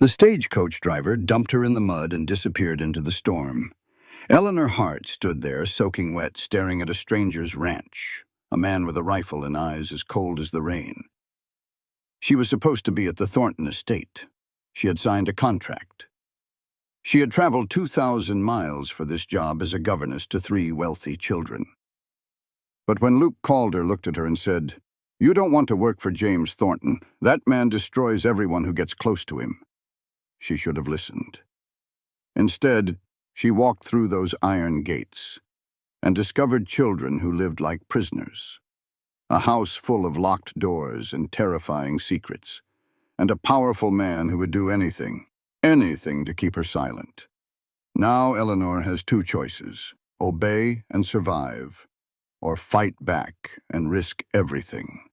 The stagecoach driver dumped her in the mud and disappeared into the storm. Eleanor Hart stood there, soaking wet, staring at a stranger's ranch, a man with a rifle and eyes as cold as the rain. She was supposed to be at the Thornton estate. She had signed a contract. She had traveled 2,000 miles for this job as a governess to 3 wealthy children. But when Luke Calder looked at her and said, "You don't want to work for James Thornton. That man destroys everyone who gets close to him," she should have listened. Instead, she walked through those iron gates and discovered children who lived like prisoners, a house full of locked doors and terrifying secrets, and a powerful man who would do anything to keep her silent. Now Eleanor has 2 choices: obey and survive, or fight back and risk everything.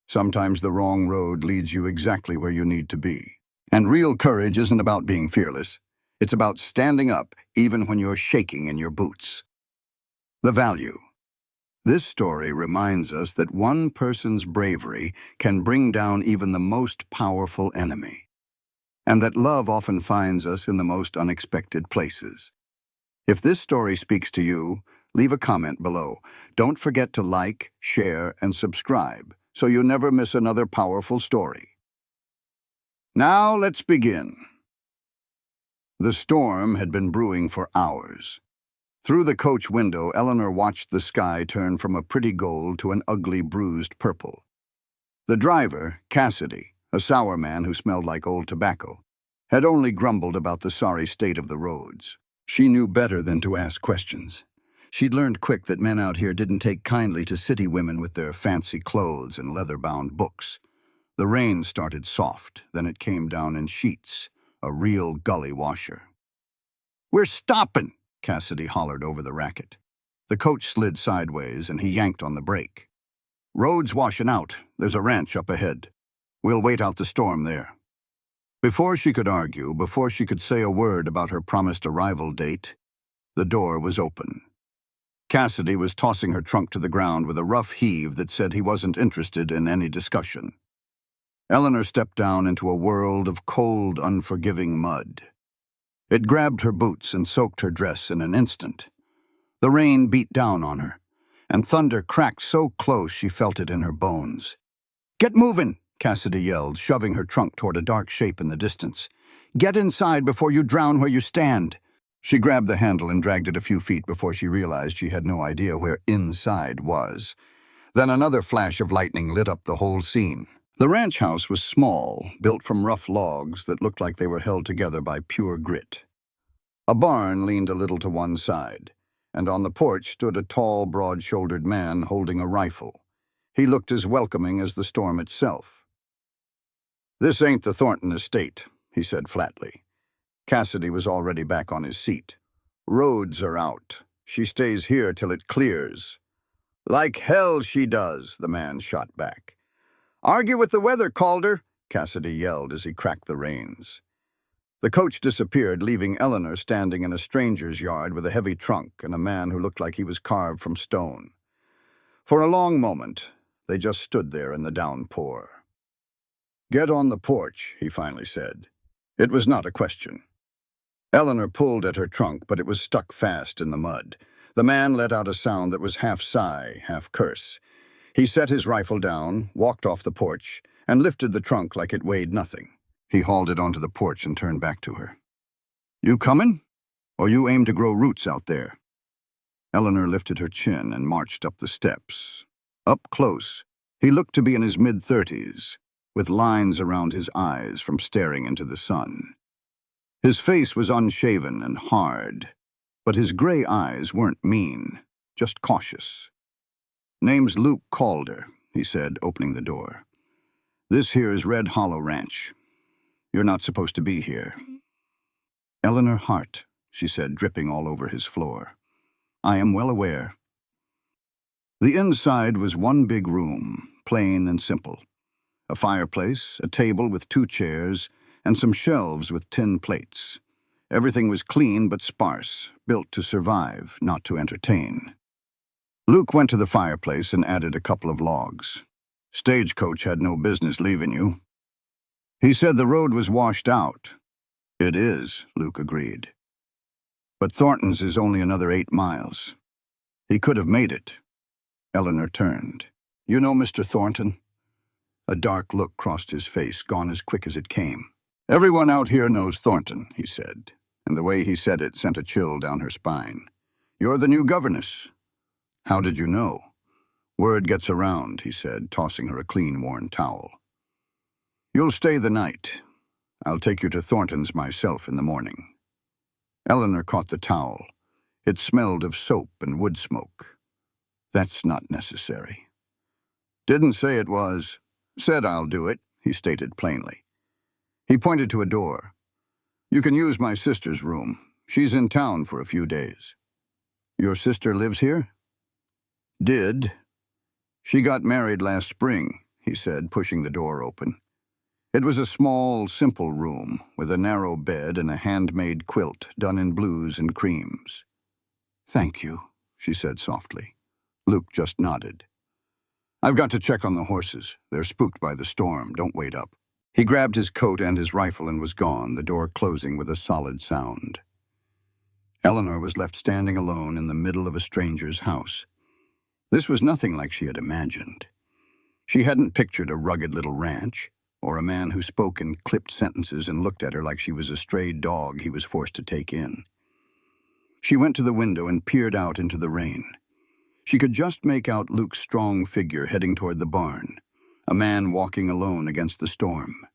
Sometimes the wrong road leads you exactly where you need to be. And real courage isn't about being fearless. It's about standing up even when you're shaking in your boots. The value. This story reminds us that one person's bravery can bring down even the most powerful enemy, and that love often finds us in the most unexpected places. If this story speaks to you, leave a comment below. Don't forget to like, share, and subscribe so you never miss another powerful story. Now let's begin. The storm had been brewing for hours. Through the coach window, Eleanor watched the sky turn from a pretty gold to an ugly, bruised purple. The driver, Cassidy, a sour man who smelled like old tobacco, had only grumbled about the sorry state of the roads. She knew better than to ask questions. She'd learned quick that men out here didn't take kindly to city women with their fancy clothes and leather-bound books. The rain started soft, then it came down in sheets, a real gully washer. "We're stopping!" Cassidy hollered over the racket. The coach slid sideways, and he yanked on the brake. "Road's washing out. There's a ranch up ahead. We'll wait out the storm there." Before she could argue, before she could say a word about her promised arrival date, the door was open. Cassidy was tossing her trunk to the ground with a rough heave that said he wasn't interested in any discussion. Eleanor stepped down into a world of cold, unforgiving mud. It grabbed her boots and soaked her dress in an instant. The rain beat down on her, and thunder cracked so close she felt it in her bones. "Get moving!" Cassidy yelled, shoving her trunk toward a dark shape in the distance. "Get inside before you drown where you stand." She grabbed the handle and dragged it a few feet before she realized she had no idea where inside was. Then another flash of lightning lit up the whole scene. The ranch house was small, built from rough logs that looked like they were held together by pure grit. A barn leaned a little to one side, and on the porch stood a tall, broad-shouldered man holding a rifle. He looked as welcoming as the storm itself. "This ain't the Thornton estate," he said flatly. Cassidy was already back on his seat. "Roads are out. She stays here till it clears." "Like hell she does," the man shot back. "Argue with the weather, Calder," Cassidy yelled as he cracked the reins. The coach disappeared, leaving Eleanor standing in a stranger's yard with a heavy trunk and a man who looked like he was carved from stone. For a long moment, they just stood there in the downpour. "Get on the porch," he finally said. It was not a question. Eleanor pulled at her trunk, but it was stuck fast in the mud. The man let out a sound that was half sigh, half curse. He set his rifle down, walked off the porch, and lifted the trunk like it weighed nothing. He hauled it onto the porch and turned back to her. "You comin'? Or you aim to grow roots out there?" Eleanor lifted her chin and marched up the steps. Up close, he looked to be in his mid-30s, with lines around his eyes from staring into the sun. His face was unshaven and hard, but his gray eyes weren't mean, just cautious. "Name's Luke Calder," he said, opening the door. "This here's Red Hollow Ranch. You're not supposed to be here." "Eleanor Hart," she said, dripping all over his floor. "I am well aware." The inside was one big room, plain and simple. A fireplace, a table with 2 chairs, and some shelves with tin plates. Everything was clean but sparse, built to survive, not to entertain. Luke went to the fireplace and added a couple of logs. "Stagecoach had no business leaving you." He said the road was washed out. It is, Luke agreed. But Thornton's is only another 8 miles. He could have made it. Eleanor turned. You know Mr. Thornton? A dark look crossed his face, gone as quick as it came. Everyone out here knows Thornton, he said, and the way he said it sent a chill down her spine. You're the new governess. How did you know? Word gets around, he said, tossing her a clean, worn towel. You'll stay the night. I'll take you to Thornton's myself in the morning. Eleanor caught the towel. It smelled of soap and wood smoke. That's not necessary. Didn't say it was. Said I'll do it, he stated plainly. He pointed to a door. You can use my sister's room. She's in town for a few days. Your sister lives here? Did. She got married last spring, he said, pushing the door open. It was a small, simple room with a narrow bed and a handmade quilt done in blues and creams. Thank you, she said softly. Luke just nodded. I've got to check on the horses. They're spooked by the storm. Don't wait up. He grabbed his coat and his rifle and was gone, the door closing with a solid sound. Eleanor was left standing alone in the middle of a stranger's house. This was nothing like she had imagined. She hadn't pictured a rugged little ranch, or a man who spoke in clipped sentences and looked at her like she was a stray dog he was forced to take in. She went to the window and peered out into the rain. She could just make out Luke's strong figure heading toward the barn, a man walking alone against the storm.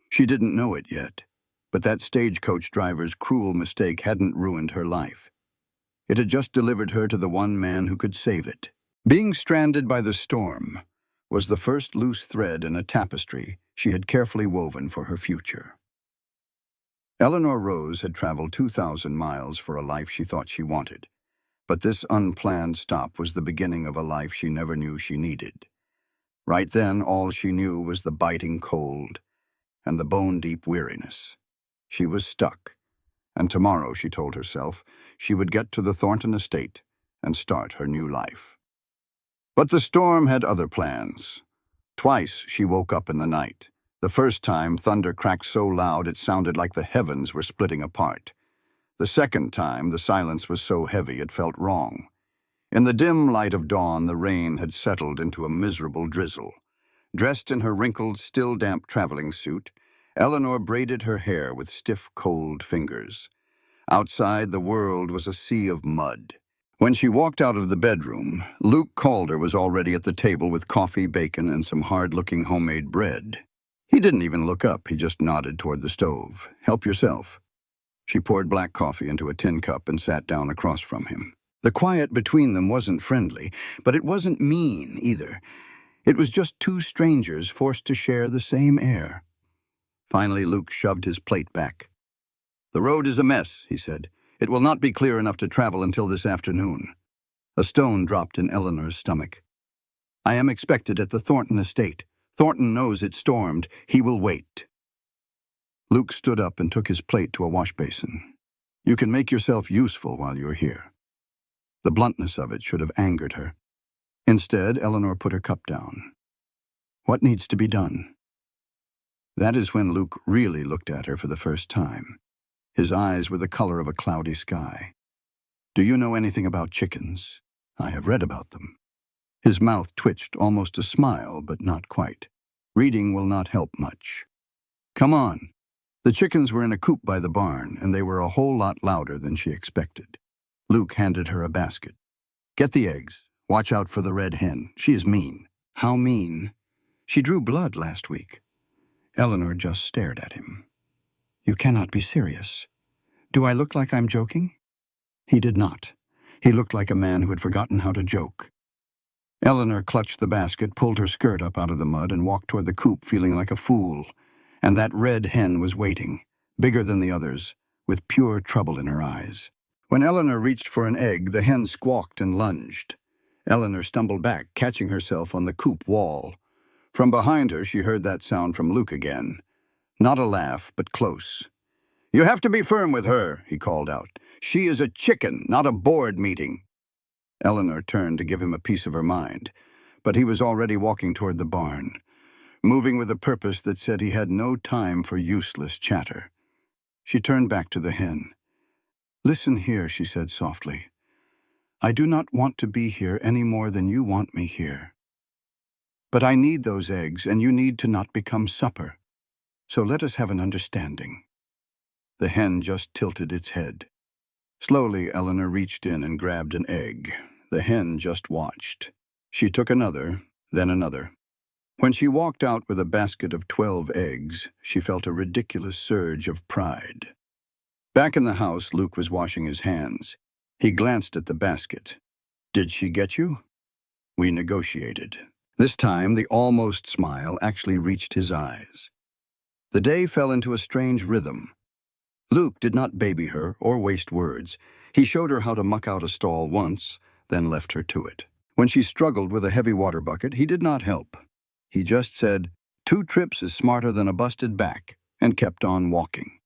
She didn't know it yet, but that stagecoach driver's cruel mistake hadn't ruined her life. It had just delivered her to the one man who could save it. Being stranded by the storm was the first loose thread in a tapestry she had carefully woven for her future. Eleanor Rose had traveled 2,000 miles for a life she thought she wanted, but this unplanned stop was the beginning of a life she never knew she needed. Right then, all she knew was the biting cold and the bone-deep weariness. She was stuck, and tomorrow, she told herself, she would get to the Thornton estate and start her new life. But the storm had other plans. Twice she woke up in the night. The first time, thunder cracked so loud it sounded like the heavens were splitting apart. The second time, the silence was so heavy it felt wrong. In the dim light of dawn, the rain had settled into a miserable drizzle. Dressed in her wrinkled, still damp traveling suit, Eleanor braided her hair with stiff, cold fingers. Outside, the world was a sea of mud. When she walked out of the bedroom, Luke Calder was already at the table with coffee, bacon, and some hard-looking homemade bread. He didn't even look up, he just nodded toward the stove. Help yourself. She poured black coffee into a tin cup and sat down across from him. The quiet between them wasn't friendly, but it wasn't mean either. It was just two strangers forced to share the same air. Finally, Luke shoved his plate back. The road is a mess, he said. It will not be clear enough to travel until this afternoon. A stone dropped in Eleanor's stomach. I am expected at the Thornton estate. Thornton knows it stormed. He will wait. Luke stood up and took his plate to a wash basin. You can make yourself useful while you're here. The bluntness of it should have angered her. Instead, Eleanor put her cup down. What needs to be done? That is when Luke really looked at her for the first time. His eyes were the color of a cloudy sky. Do you know anything about chickens? I have read about them. His mouth twitched, almost a smile, but not quite. Reading will not help much. Come on. The chickens were in a coop by the barn, and they were a whole lot louder than she expected. Luke handed her a basket. Get the eggs. Watch out for the red hen. She is mean. How mean? She drew blood last week. Eleanor just stared at him. You cannot be serious. Do I look like I'm joking? He did not. He looked like a man who had forgotten how to joke. Eleanor clutched the basket, pulled her skirt up out of the mud, and walked toward the coop feeling like a fool. And that red hen was waiting, bigger than the others, with pure trouble in her eyes. When Eleanor reached for an egg, the hen squawked and lunged. Eleanor stumbled back, catching herself on the coop wall. From behind her, she heard that sound from Luke again. Not a laugh, but close. You have to be firm with her, he called out. She is a chicken, not a board meeting. Eleanor turned to give him a piece of her mind, but he was already walking toward the barn, moving with a purpose that said he had no time for useless chatter. She turned back to the hen. "Listen here," she said softly. "I do not want to be here any more than you want me here. But I need those eggs, and you need to not become supper. So let us have an understanding." The hen just tilted its head. Slowly, Eleanor reached in and grabbed an egg. The hen just watched. She took another, then another. When she walked out with a basket of 12 eggs, she felt a ridiculous surge of pride. Back in the house, Luke was washing his hands. He glanced at the basket. "Did she get you?" "We negotiated." This time, the almost smile actually reached his eyes. The day fell into a strange rhythm. Luke did not baby her or waste words. He showed her how to muck out a stall once, then left her to it. When she struggled with a heavy water bucket, he did not help. He just said, "2 trips is smarter than a busted back," and kept on walking.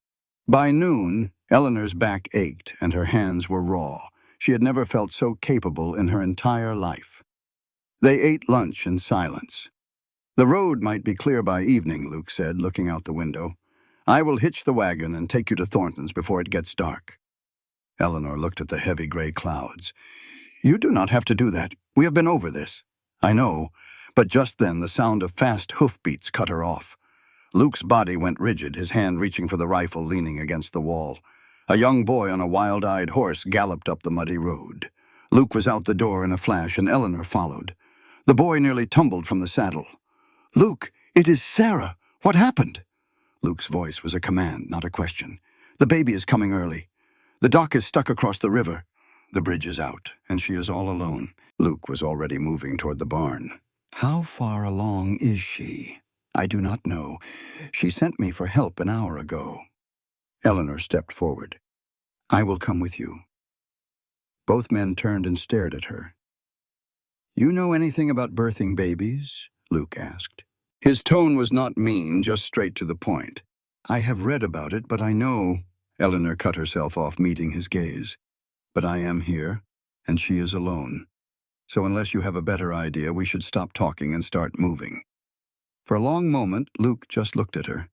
By noon, Eleanor's back ached and her hands were raw. She had never felt so capable in her entire life. They ate lunch in silence. "The road might be clear by evening," Luke said, looking out the window. "I will hitch the wagon and take you to Thornton's before it gets dark." Eleanor looked at the heavy gray clouds. "You do not have to do that. We have been over this." "I know," but just then the sound of fast hoofbeats cut her off. Luke's body went rigid, his hand reaching for the rifle leaning against the wall. A young boy on a wild-eyed horse galloped up the muddy road. Luke was out the door in a flash, and Eleanor followed. The boy nearly tumbled from the saddle. "Luke, it is Sarah! What happened?" Luke's voice was a command, not a question. "The baby is coming early. The dock is stuck across the river. The bridge is out, and she is all alone." Luke was already moving toward the barn. "How far along is she?" "I do not know. She sent me for help an hour ago." Eleanor stepped forward. "I will come with you." Both men turned and stared at her. "You know anything about birthing babies?" Luke asked. His tone was not mean, just straight to the point. "I have read about it, but I know—" Eleanor cut herself off, meeting his gaze. "But I am here, and she is alone. So unless you have a better idea, we should stop talking and start moving." For a long moment, Luke just looked at her.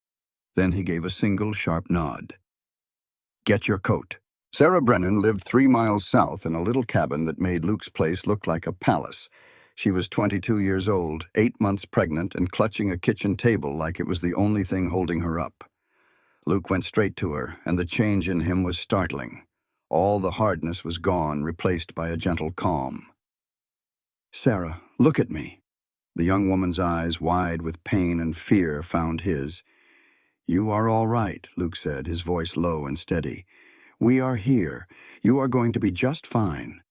Then he gave a single sharp nod. "Get your coat." Sarah Brennan lived 3 miles south in a little cabin that made Luke's place look like a palace. She was 22 years old, 8 months pregnant, and clutching a kitchen table like it was the only thing holding her up. Luke went straight to her, and the change in him was startling. All the hardness was gone, replaced by a gentle calm. "Sarah, look at me." The young woman's eyes, wide with pain and fear, found his. "You are all right," Luke said, his voice low and steady. "We are here. You are going to be just fine."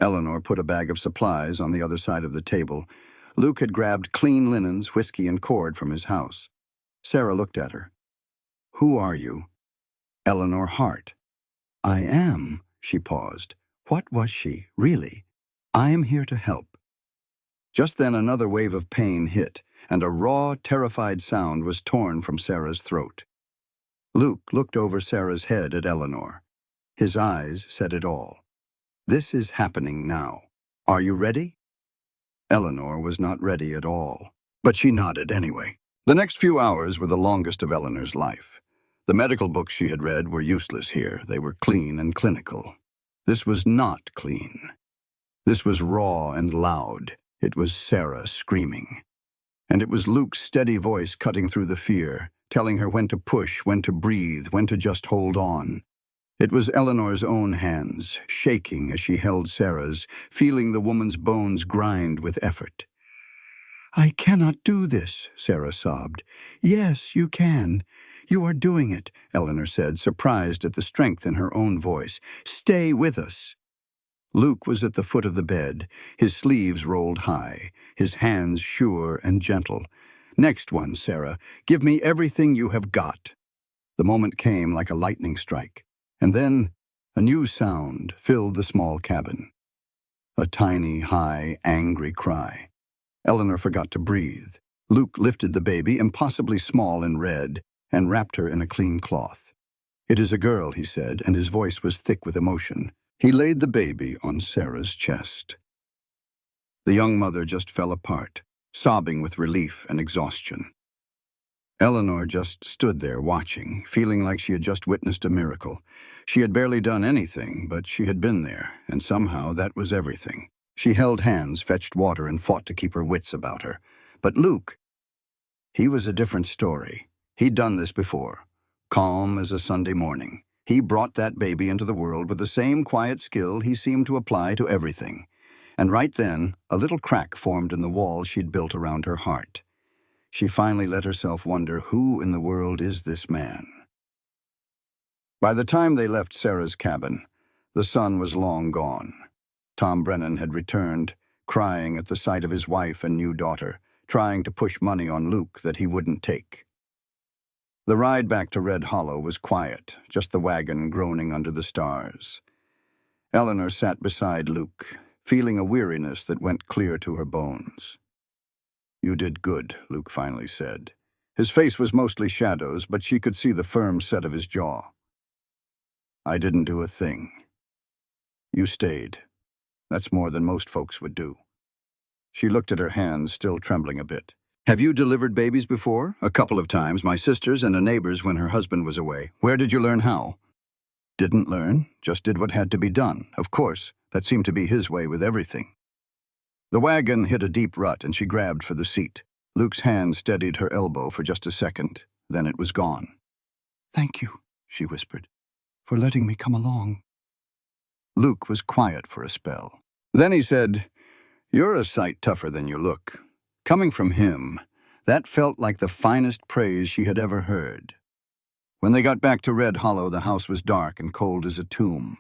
Eleanor put a bag of supplies on the other side of the table. Luke had grabbed clean linens, whiskey, and cord from his house. Sarah looked at her. "Who are you?" "Eleanor Hart." "I am." She paused. What was she, really? "I am here to help." Just then another wave of pain hit, and a raw, terrified sound was torn from Sarah's throat. Luke looked over Sarah's head at Eleanor. His eyes said it all. "This is happening now. Are you ready?" Eleanor was not ready at all, but she nodded anyway. The next few hours were the longest of Eleanor's life. The medical books she had read were useless here. They were clean and clinical. This was not clean. This was raw and loud. It was Sarah screaming. And it was Luke's steady voice cutting through the fear, telling her when to push, when to breathe, when to just hold on. It was Eleanor's own hands, shaking as she held Sarah's, feeling the woman's bones grind with effort. "I cannot do this," Sarah sobbed. "Yes, you can. You are doing it," Eleanor said, surprised at the strength in her own voice. "Stay with us." Luke was at the foot of the bed, his sleeves rolled high, his hands sure and gentle. "Next one, Sarah. Give me everything you have got." The moment came like a lightning strike, and then a new sound filled the small cabin. A tiny, high, angry cry. Eleanor forgot to breathe. Luke lifted the baby, impossibly small and red, and wrapped her in a clean cloth. "It is a girl," he said, and his voice was thick with emotion. He laid the baby on Sarah's chest. The young mother just fell apart, sobbing with relief and exhaustion. Eleanor just stood there watching, feeling like she had just witnessed a miracle. She had barely done anything, but she had been there, and somehow that was everything. She held hands, fetched water, and fought to keep her wits about her. But Luke, he was a different story. He'd done this before. Calm as a Sunday morning. He brought that baby into the world with the same quiet skill he seemed to apply to everything. And right then, a little crack formed in the wall she'd built around her heart. She finally let herself wonder, who in the world is this man? By the time they left Sarah's cabin, the sun was long gone. Tom Brennan had returned, crying at the sight of his wife and new daughter, trying to push money on Luke that he wouldn't take. The ride back to Red Hollow was quiet, just the wagon groaning under the stars. Eleanor sat beside Luke, feeling a weariness that went clear to her bones. "You did good," Luke finally said. His face was mostly shadows, but she could see the firm set of his jaw. "I didn't do a thing. You stayed. That's more than most folks would do." She looked at her hands, still trembling a bit. "Have you delivered babies before?" "A couple of times, my sister's and a neighbor's when her husband was away." "Where did you learn how?" "Didn't learn, just did what had to be done. Of course, that seemed to be his way with everything." The wagon hit a deep rut and she grabbed for the seat. Luke's hand steadied her elbow for just a second, then it was gone. "Thank you," she whispered, "for letting me come along." Luke was quiet for a spell. Then he said, "You're a sight tougher than you look." Coming from him, that felt like the finest praise she had ever heard. When they got back to Red Hollow, the house was dark and cold as a tomb.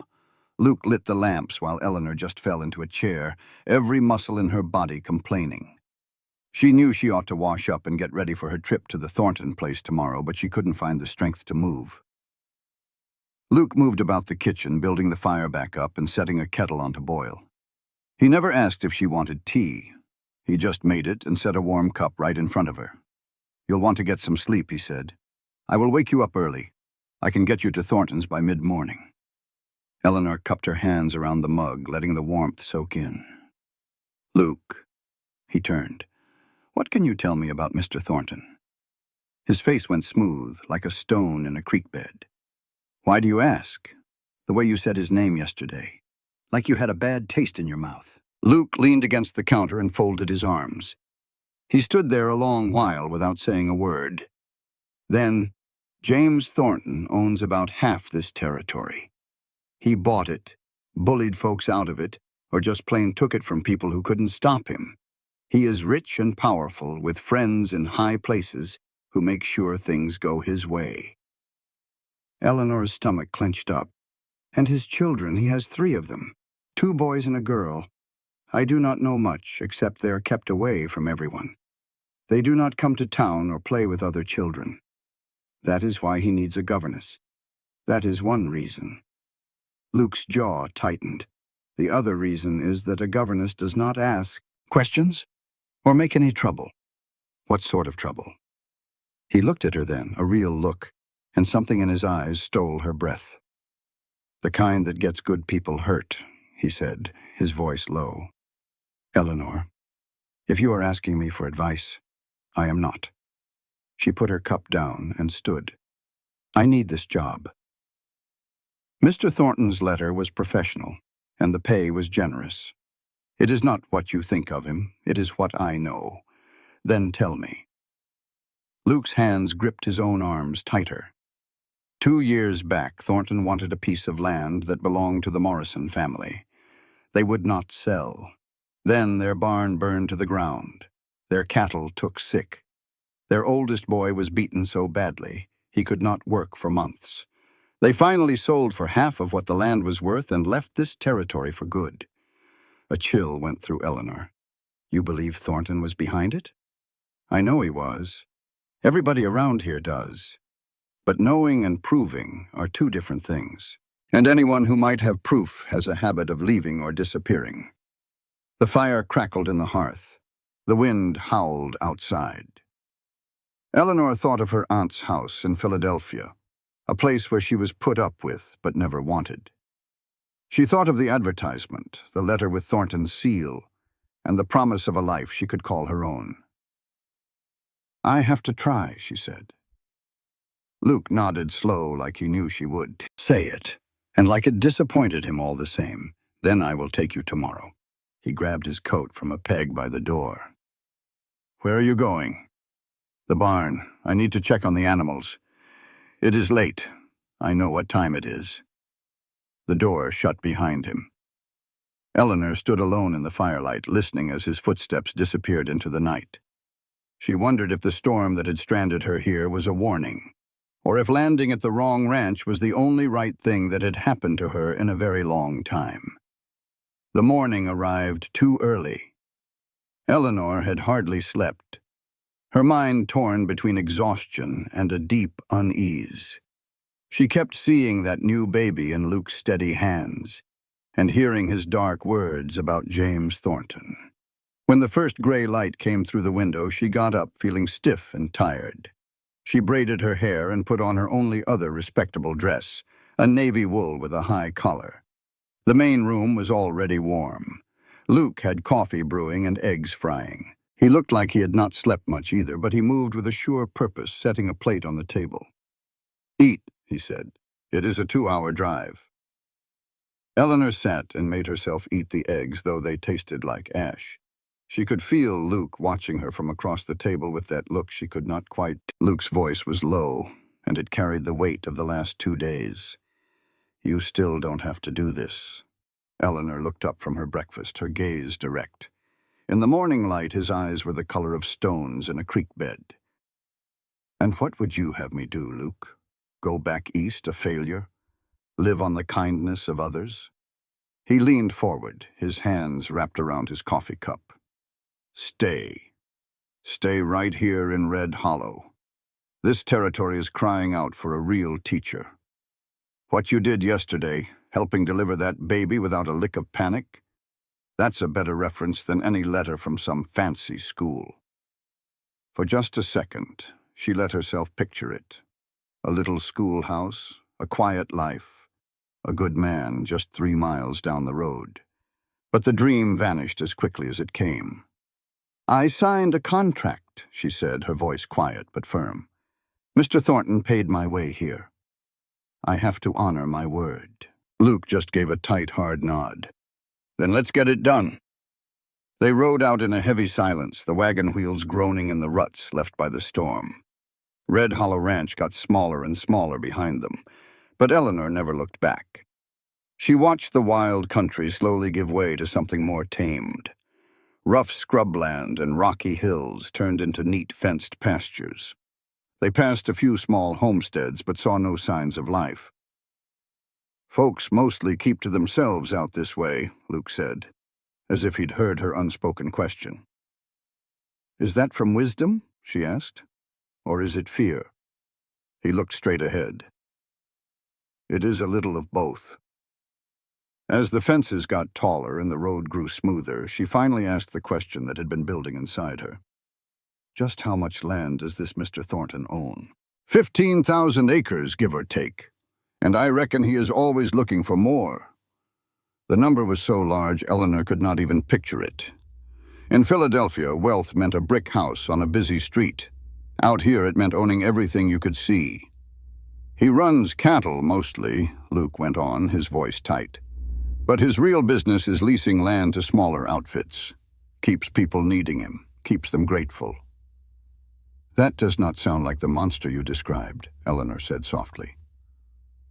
Luke lit the lamps while Eleanor just fell into a chair, every muscle in her body complaining. She knew she ought to wash up and get ready for her trip to the Thornton place tomorrow, but she couldn't find the strength to move. Luke moved about the kitchen, building the fire back up and setting a kettle on to boil. He never asked if she wanted tea. He just made it and set a warm cup right in front of her. "You'll want to get some sleep," he said. "I will wake you up early. I can get you to Thornton's by mid-morning." Eleanor cupped her hands around the mug, letting the warmth soak in. "Luke," he turned, "what can you tell me about Mr. Thornton?" His face went smooth, like a stone in a creek bed. "Why do you ask? The way you said his name yesterday. Like you had a bad taste in your mouth." Luke leaned against the counter and folded his arms. He stood there a long while without saying a word. Then, "James Thornton owns about half this territory. He bought it, bullied folks out of it, or just plain took it from people who couldn't stop him. He is rich and powerful, with friends in high places who make sure things go his way." Eleanor's stomach clenched up. "And his children, he has 3 of them, 2 boys and a girl. I do not know much, except they are kept away from everyone. They do not come to town or play with other children. That is why he needs a governess. That is one reason." Luke's jaw tightened. "The other reason is that a governess does not ask questions or make any trouble." "What sort of trouble?" He looked at her then, a real look, and something in his eyes stole her breath. "The kind that gets good people hurt," he said, his voice low. "Eleanor, if you are asking me for advice, I am not." She put her cup down and stood. "I need this job." Mr. Thornton's letter was professional, and the pay was generous. "It is not what you think of him, it is what I know. Then tell me." Luke's hands gripped his own arms tighter. 2 years back, Thornton wanted a piece of land that belonged to the Morrison family. They would not sell. Then their barn burned to the ground. Their cattle took sick. Their oldest boy was beaten so badly he could not work for months. They finally sold for half of what the land was worth and left this territory for good. A chill went through Eleanor. "You believe Thornton was behind it?" "I know he was. Everybody around here does. But knowing and proving are 2 different things. And anyone who might have proof has a habit of leaving or disappearing." The fire crackled in the hearth. The wind howled outside. Eleanor thought of her aunt's house in Philadelphia, a place where she was put up with but never wanted. She thought of the advertisement, the letter with Thornton's seal, and the promise of a life she could call her own. I have to try, she said. Luke nodded slow like he knew she would. Say it. And like it disappointed him all the same. Then I will take you tomorrow. He grabbed his coat from a peg by the door. Where are you going? The barn. I need to check on the animals. It is late. I know what time it is. The door shut behind him. Eleanor stood alone in the firelight, listening as his footsteps disappeared into the night. She wondered if the storm that had stranded her here was a warning, or if landing at the wrong ranch was the only right thing that had happened to her in a very long time. The morning arrived too early. Eleanor had hardly slept, her mind torn between exhaustion and a deep unease. She kept seeing that new baby in Luke's steady hands, and hearing his dark words about James Thornton. When the first gray light came through the window, she got up feeling stiff and tired. She braided her hair and put on her only other respectable dress, a navy wool with a high collar. The main room was already warm. Luke had coffee brewing and eggs frying. He looked like he had not slept much either, but he moved with a sure purpose, setting a plate on the table. Eat, he said. It is a 2-hour drive. Eleanor sat and made herself eat the eggs, though they tasted like ash. She could feel Luke watching her from across the table with that look she could not quite. Luke's voice was low, and it carried the weight of the last 2 days. You still don't have to do this. Eleanor looked up from her breakfast, her gaze direct. In the morning light, his eyes were the color of stones in a creek bed. And what would you have me do, Luke? Go back east a failure? Live on the kindness of others? He leaned forward, his hands wrapped around his coffee cup. Stay. Stay right here in Red Hollow. This territory is crying out for a real teacher. What you did yesterday, helping deliver that baby without a lick of panic, that's a better reference than any letter from some fancy school. For just a second, she let herself picture it. A little schoolhouse, a quiet life, a good man just 3 miles down the road. But the dream vanished as quickly as it came. I signed a contract, she said, her voice quiet but firm. Mr. Thornton paid my way here. I have to honor my word. Luke just gave a tight, hard nod. Then let's get it done. They rode out in a heavy silence, the wagon wheels groaning in the ruts left by the storm. Red Hollow Ranch got smaller and smaller behind them, but Eleanor never looked back. She watched the wild country slowly give way to something more tamed. Rough scrubland and rocky hills turned into neat fenced pastures. They passed a few small homesteads but saw no signs of life. Folks mostly keep to themselves out this way, Luke said, as if he'd heard her unspoken question. Is that from wisdom? She asked. Or is it fear? He looked straight ahead. It is a little of both. As the fences got taller and the road grew smoother, she finally asked the question that had been building inside her. Just how much land does this Mr. Thornton own? 15,000 acres, give or take. And I reckon he is always looking for more. The number was so large, Eleanor could not even picture it. In Philadelphia, wealth meant a brick house on a busy street. Out here, it meant owning everything you could see. He runs cattle, mostly, Luke went on, his voice tight. But his real business is leasing land to smaller outfits. Keeps people needing him, keeps them grateful. That does not sound like the monster you described, Eleanor said softly.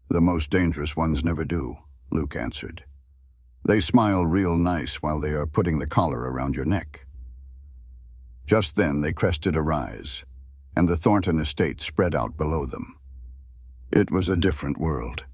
The most dangerous ones never do, Luke answered. They smile real nice while they are putting the collar around your neck. Just then they crested a rise, and the Thornton estate spread out below them. It was a different world.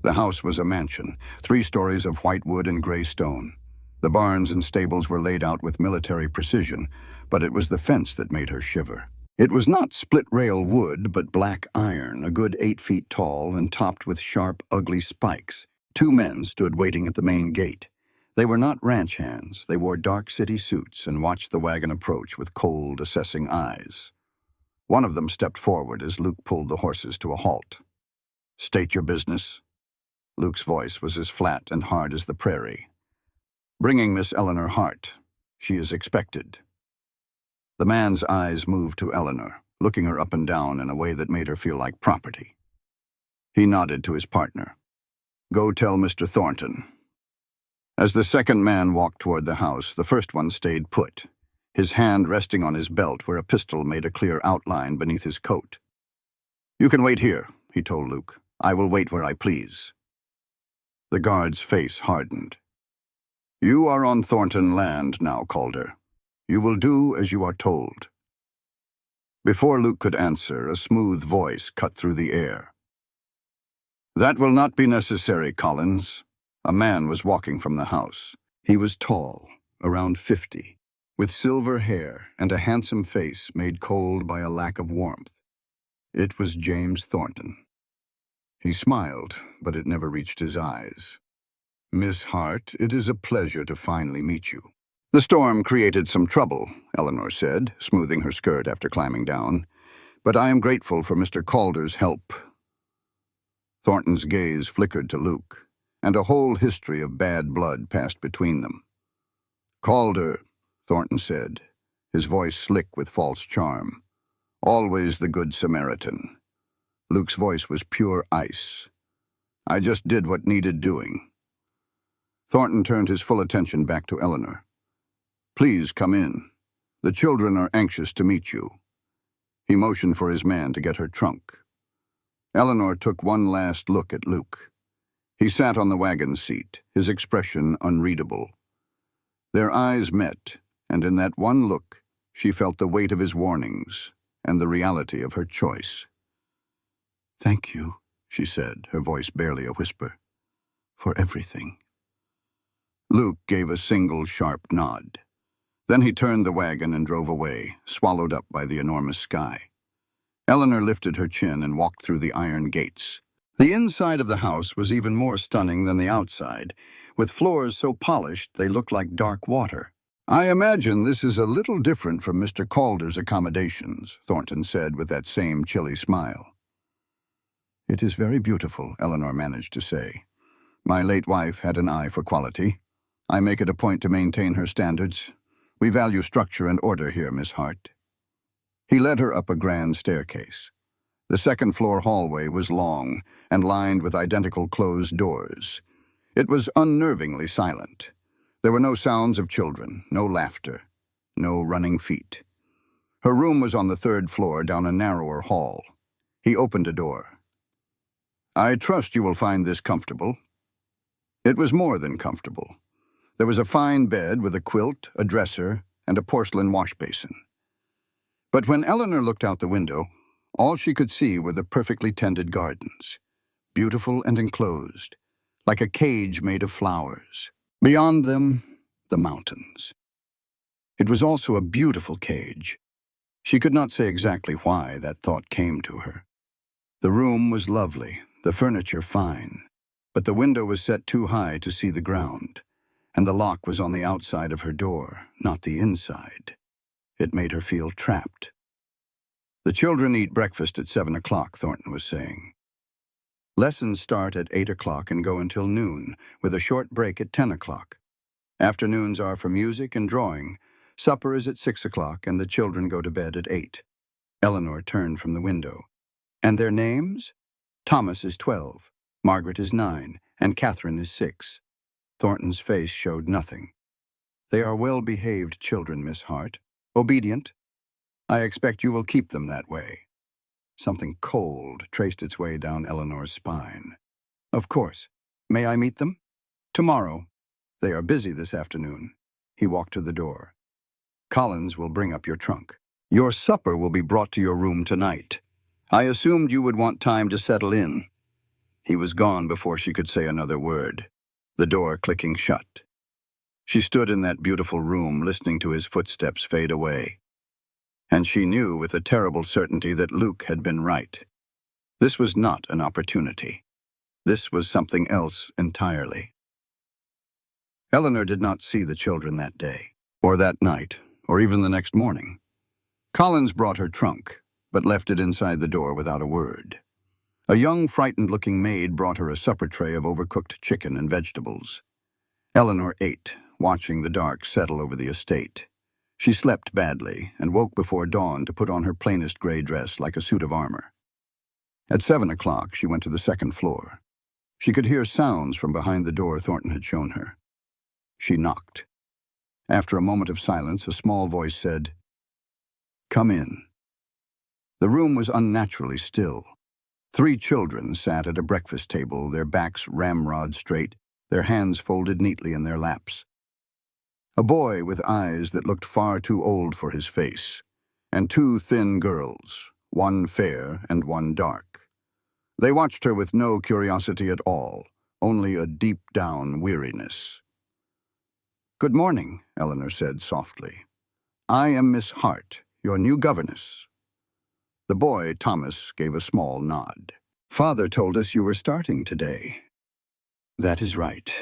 The house was a mansion, 3 stories of white wood and gray stone. The barns and stables were laid out with military precision, but it was the fence that made her shiver. It was not split-rail wood, but black iron, a good 8 feet tall and topped with sharp, ugly spikes. 2 men stood waiting at the main gate. They were not ranch hands. They wore dark city suits and watched the wagon approach with cold, assessing eyes. One of them stepped forward as Luke pulled the horses to a halt. State your business. Luke's voice was as flat and hard as the prairie. Bringing Miss Eleanor Hart. She is expected. The man's eyes moved to Eleanor. looking her up and down in a way that made her feel like property. He nodded to his partner. "Go tell Mr. Thornton." As the second man walked toward the house, the first one stayed put, his hand resting on his belt where a pistol made a clear outline beneath his coat. "You can wait here," he told Luke. "I will wait where I please." The guard's face hardened. "You are on Thornton land now, Calder. You will do as you are told." Before Luke could answer, a smooth voice cut through the air. "That will not be necessary, Collins." A man was walking from the house. He was tall, around 50, with silver hair and a handsome face made cold by a lack of warmth. It was James Thornton. He smiled, but it never reached his eyes. "Miss Hart, it is a pleasure to finally meet you." "The storm created some trouble," Eleanor said, smoothing her skirt after climbing down. "But I am grateful for Mr. Calder's help." Thornton's gaze flickered to Luke, and a whole history of bad blood passed between them. "Calder," Thornton said, his voice slick with false charm. "Always the good Samaritan." Luke's voice was pure ice. "I just did what needed doing." Thornton turned his full attention back to Eleanor. "Please come in. The children are anxious to meet you." He motioned for his man to get her trunk. Eleanor took one last look at Luke. He sat on the wagon seat, his expression unreadable. Their eyes met, and in that one look, she felt the weight of his warnings and the reality of her choice. "Thank you," she said, her voice barely a whisper, "for everything." Luke gave a single sharp nod. Then he turned the wagon and drove away, swallowed up by the enormous sky. Eleanor lifted her chin and walked through the iron gates. The inside of the house was even more stunning than the outside, with floors so polished they looked like dark water. "I imagine this is a little different from Mr. Calder's accommodations," Thornton said with that same chilly smile. "It is very beautiful," Eleanor managed to say. "My late wife had an eye for quality. I make it a point to maintain her standards. We value structure and order here, Miss Hart." He led her up a grand staircase. The second-floor hallway was long and lined with identical closed doors. It was unnervingly silent. There were no sounds of children, no laughter, no running feet. Her room was on the third floor down a narrower hall. He opened a door. "I trust you will find this comfortable." It was more than comfortable. There was a fine bed with a quilt, a dresser, and a porcelain washbasin. But when Eleanor looked out the window, all she could see were the perfectly tended gardens, beautiful and enclosed, like a cage made of flowers. Beyond them, the mountains. It was also a beautiful cage. She could not say exactly why that thought came to her. The room was lovely, the furniture fine, but the window was set too high to see the ground, and the lock was on the outside of her door, not the inside. It made her feel trapped. "The children eat breakfast at 7 o'clock, Thornton was saying. "Lessons start at 8 o'clock and go until noon, with a short break at 10 o'clock. Afternoons are for music and drawing. Supper is at 6 o'clock, and the children go to bed at 8. Eleanor turned from the window. "And their names? Thomas is 12, Margaret is 9, and Catherine is 6. Thornton's face showed nothing. "They are well-behaved children, Miss Hart. Obedient. I expect you will keep them that way." Something cold traced its way down Eleanor's spine. "Of course. May I meet them?" "Tomorrow. They are busy this afternoon." He walked to the door. "Collins will bring up your trunk. Your supper will be brought to your room tonight. I assumed you would want time to settle in." He was gone before she could say another word, the door clicking shut. She stood in that beautiful room listening to his footsteps fade away. And she knew with a terrible certainty that Luke had been right. This was not an opportunity. This was something else entirely. Eleanor did not see the children that day, or that night, or even the next morning. Collins brought her trunk, but left it inside the door without a word. A young, frightened-looking maid brought her a supper tray of overcooked chicken and vegetables. Eleanor ate, watching the dark settle over the estate. She slept badly and woke before dawn to put on her plainest gray dress like a suit of armor. At 7 o'clock, she went to the second floor. She could hear sounds from behind the door Thornton had shown her. She knocked. After a moment of silence, a small voice said, "Come in." The room was unnaturally still. 3 children sat at a breakfast table, their backs ramrod straight, their hands folded neatly in their laps. A boy with eyes that looked far too old for his face, and 2 thin girls, one fair and one dark. They watched her with no curiosity at all, only a deep-down weariness. "Good morning," Eleanor said softly. "I am Miss Hart, your new governess." The boy, Thomas, gave a small nod. "Father told us you were starting today." "That is right."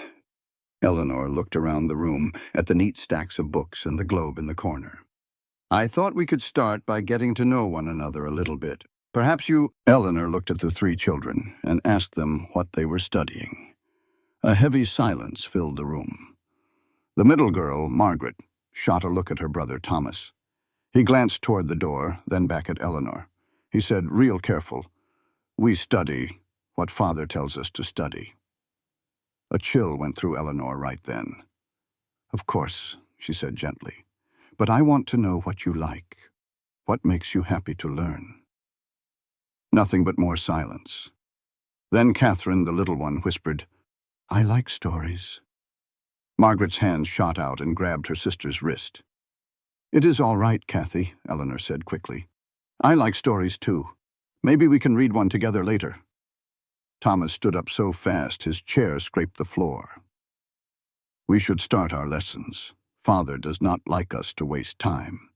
Eleanor looked around the room at the neat stacks of books and the globe in the corner. "I thought we could start by getting to know one another a little bit. Perhaps you—" Eleanor looked at the 3 children and asked them what they were studying. A heavy silence filled the room. The middle girl, Margaret, shot a look at her brother Thomas. He glanced toward the door, then back at Eleanor. He said, real careful, "We study what Father tells us to study." A chill went through Eleanor right then. "Of course," she said gently, "but I want to know what you like. What makes you happy to learn?" Nothing but more silence. Then Catherine, the little one, whispered, "I like stories." Margaret's hand shot out and grabbed her sister's wrist. "It is all right, Kathy," Eleanor said quickly. "I like stories too. Maybe we can read one together later." Thomas stood up so fast his chair scraped the floor. "We should start our lessons. Father does not like us to waste time."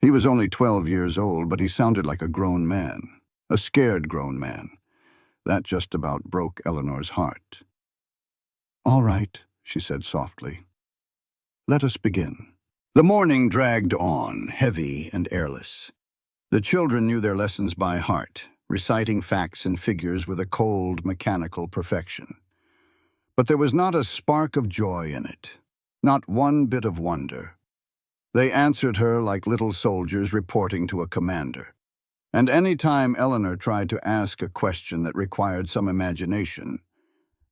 He was only 12 years old, but he sounded like a grown man, a scared grown man. That just about broke Eleanor's heart. "All right," she said softly. "Let us begin." The morning dragged on, heavy and airless. The children knew their lessons by heart, reciting facts and figures with a cold, mechanical perfection. But there was not a spark of joy in it, not one bit of wonder. They answered her like little soldiers reporting to a commander. And any time Eleanor tried to ask a question that required some imagination,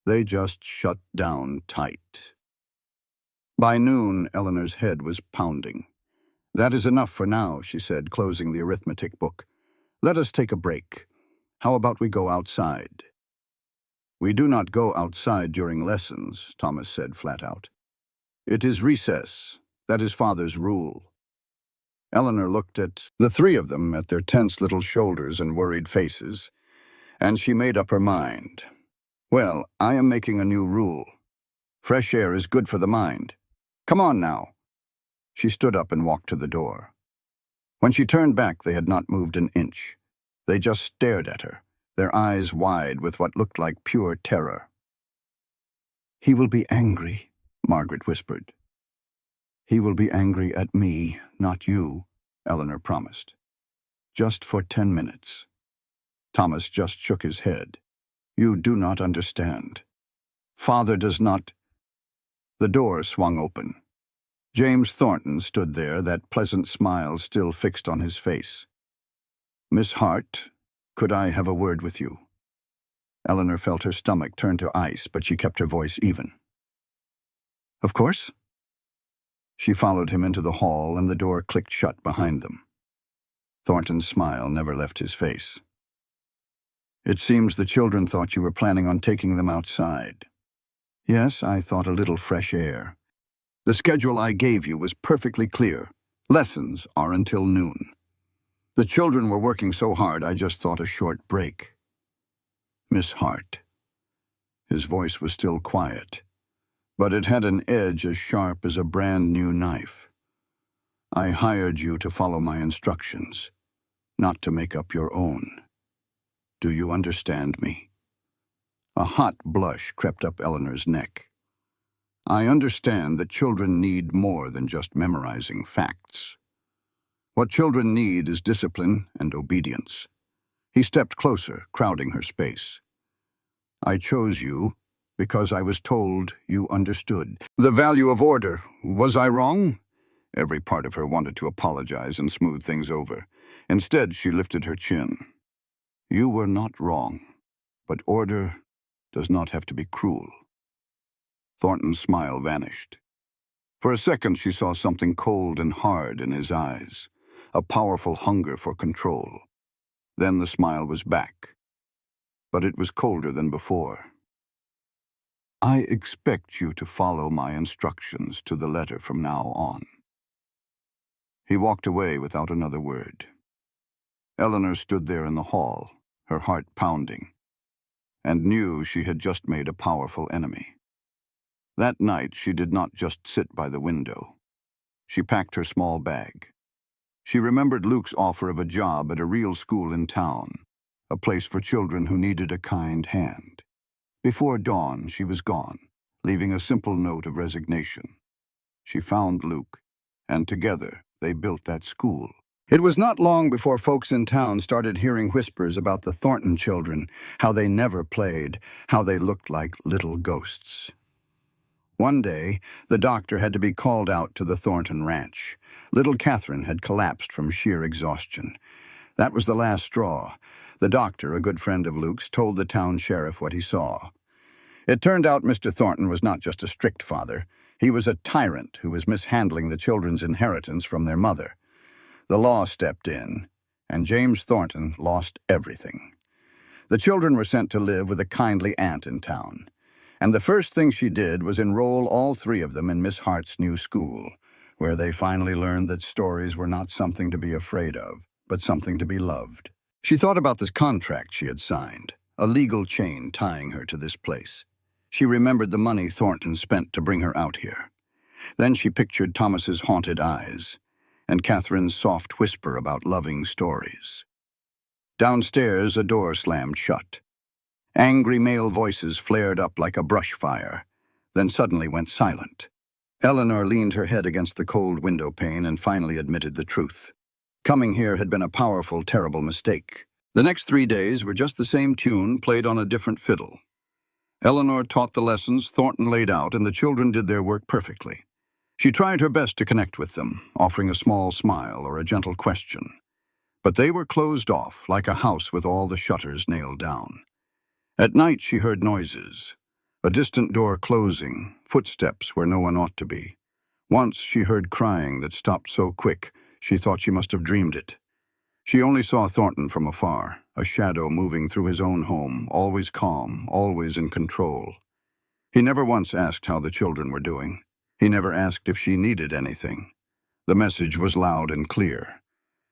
they just shut down tight. By noon, Eleanor's head was pounding. "That is enough for now," she said, closing the arithmetic book. "Let us take a break. How about we go outside?" "We do not go outside during lessons," Thomas said flat out. "It is recess. That is Father's rule." Eleanor looked at the 3 of them, at their tense little shoulders and worried faces, and she made up her mind. "Well, I am making a new rule. Fresh air is good for the mind. Come on now." She stood up and walked to the door. When she turned back, they had not moved an inch. They just stared at her, their eyes wide with what looked like pure terror. "He will be angry," Margaret whispered. "He will be angry at me, not you," Eleanor promised. "Just for 10 minutes. Thomas just shook his head. "You do not understand. Father does not—" The door swung open. James Thornton stood there, that pleasant smile still fixed on his face. "Miss Hart, could I have a word with you?" Eleanor felt her stomach turn to ice, but she kept her voice even. "Of course." She followed him into the hall, and the door clicked shut behind them. Thornton's smile never left his face. "It seems the children thought you were planning on taking them outside." "Yes, I thought a little fresh air. The schedule I gave you was perfectly clear. Lessons are until noon. The children were working so hard I just thought a short break." "Miss Hart." His voice was still quiet, but it had an edge as sharp as a brand-new knife. "I hired you to follow my instructions, not to make up your own. Do you understand me?" A hot blush crept up Eleanor's neck. "I understand that children need more than just memorizing facts. What children need is discipline and obedience." He stepped closer, crowding her space. "I chose you because I was told you understood the value of order. Was I wrong?" Every part of her wanted to apologize and smooth things over. Instead, she lifted her chin. You were not wrong, but order does not have to be cruel. Thornton's smile vanished. For a second, she saw something cold and hard in his eyes, a powerful hunger for control. Then the smile was back, but it was colder than before. I expect you to follow my instructions to the letter from now on. He walked away without another word. Eleanor stood there in the hall, her heart pounding, and knew she had just made a powerful enemy. That night, she did not just sit by the window. She packed her small bag. She remembered Luke's offer of a job at a real school in town, a place for children who needed a kind hand. Before dawn, she was gone, leaving a simple note of resignation. She found Luke, and together they built that school. It was not long before folks in town started hearing whispers about the Thornton children, how they never played, how they looked like little ghosts. One day, the doctor had to be called out to the Thornton ranch. Little Catherine had collapsed from sheer exhaustion. That was the last straw. The doctor, a good friend of Luke's, told the town sheriff what he saw. It turned out Mr. Thornton was not just a strict father. He was a tyrant who was mishandling the children's inheritance from their mother. The law stepped in, and James Thornton lost everything. The children were sent to live with a kindly aunt in town. And the first thing she did was enroll all three of them in Miss Hart's new school, where they finally learned that stories were not something to be afraid of, but something to be loved. She thought about this contract she had signed, a legal chain tying her to this place. She remembered the money Thornton spent to bring her out here. Then she pictured Thomas's haunted eyes, and Catherine's soft whisper about loving stories. Downstairs, a door slammed shut. Angry male voices flared up like a brush fire, then suddenly went silent. Eleanor leaned her head against the cold window pane and finally admitted the truth. Coming here had been a powerful, terrible mistake. The next 3 days were just the same tune played on a different fiddle. Eleanor taught the lessons Thornton laid out, and the children did their work perfectly. She tried her best to connect with them, offering a small smile or a gentle question. But they were closed off, like a house with all the shutters nailed down. At night she heard noises, a distant door closing, footsteps where no one ought to be. Once she heard crying that stopped so quick she thought she must have dreamed it. She only saw Thornton from afar, a shadow moving through his own home, always calm, always in control. He never once asked how the children were doing. He never asked if she needed anything. The message was loud and clear.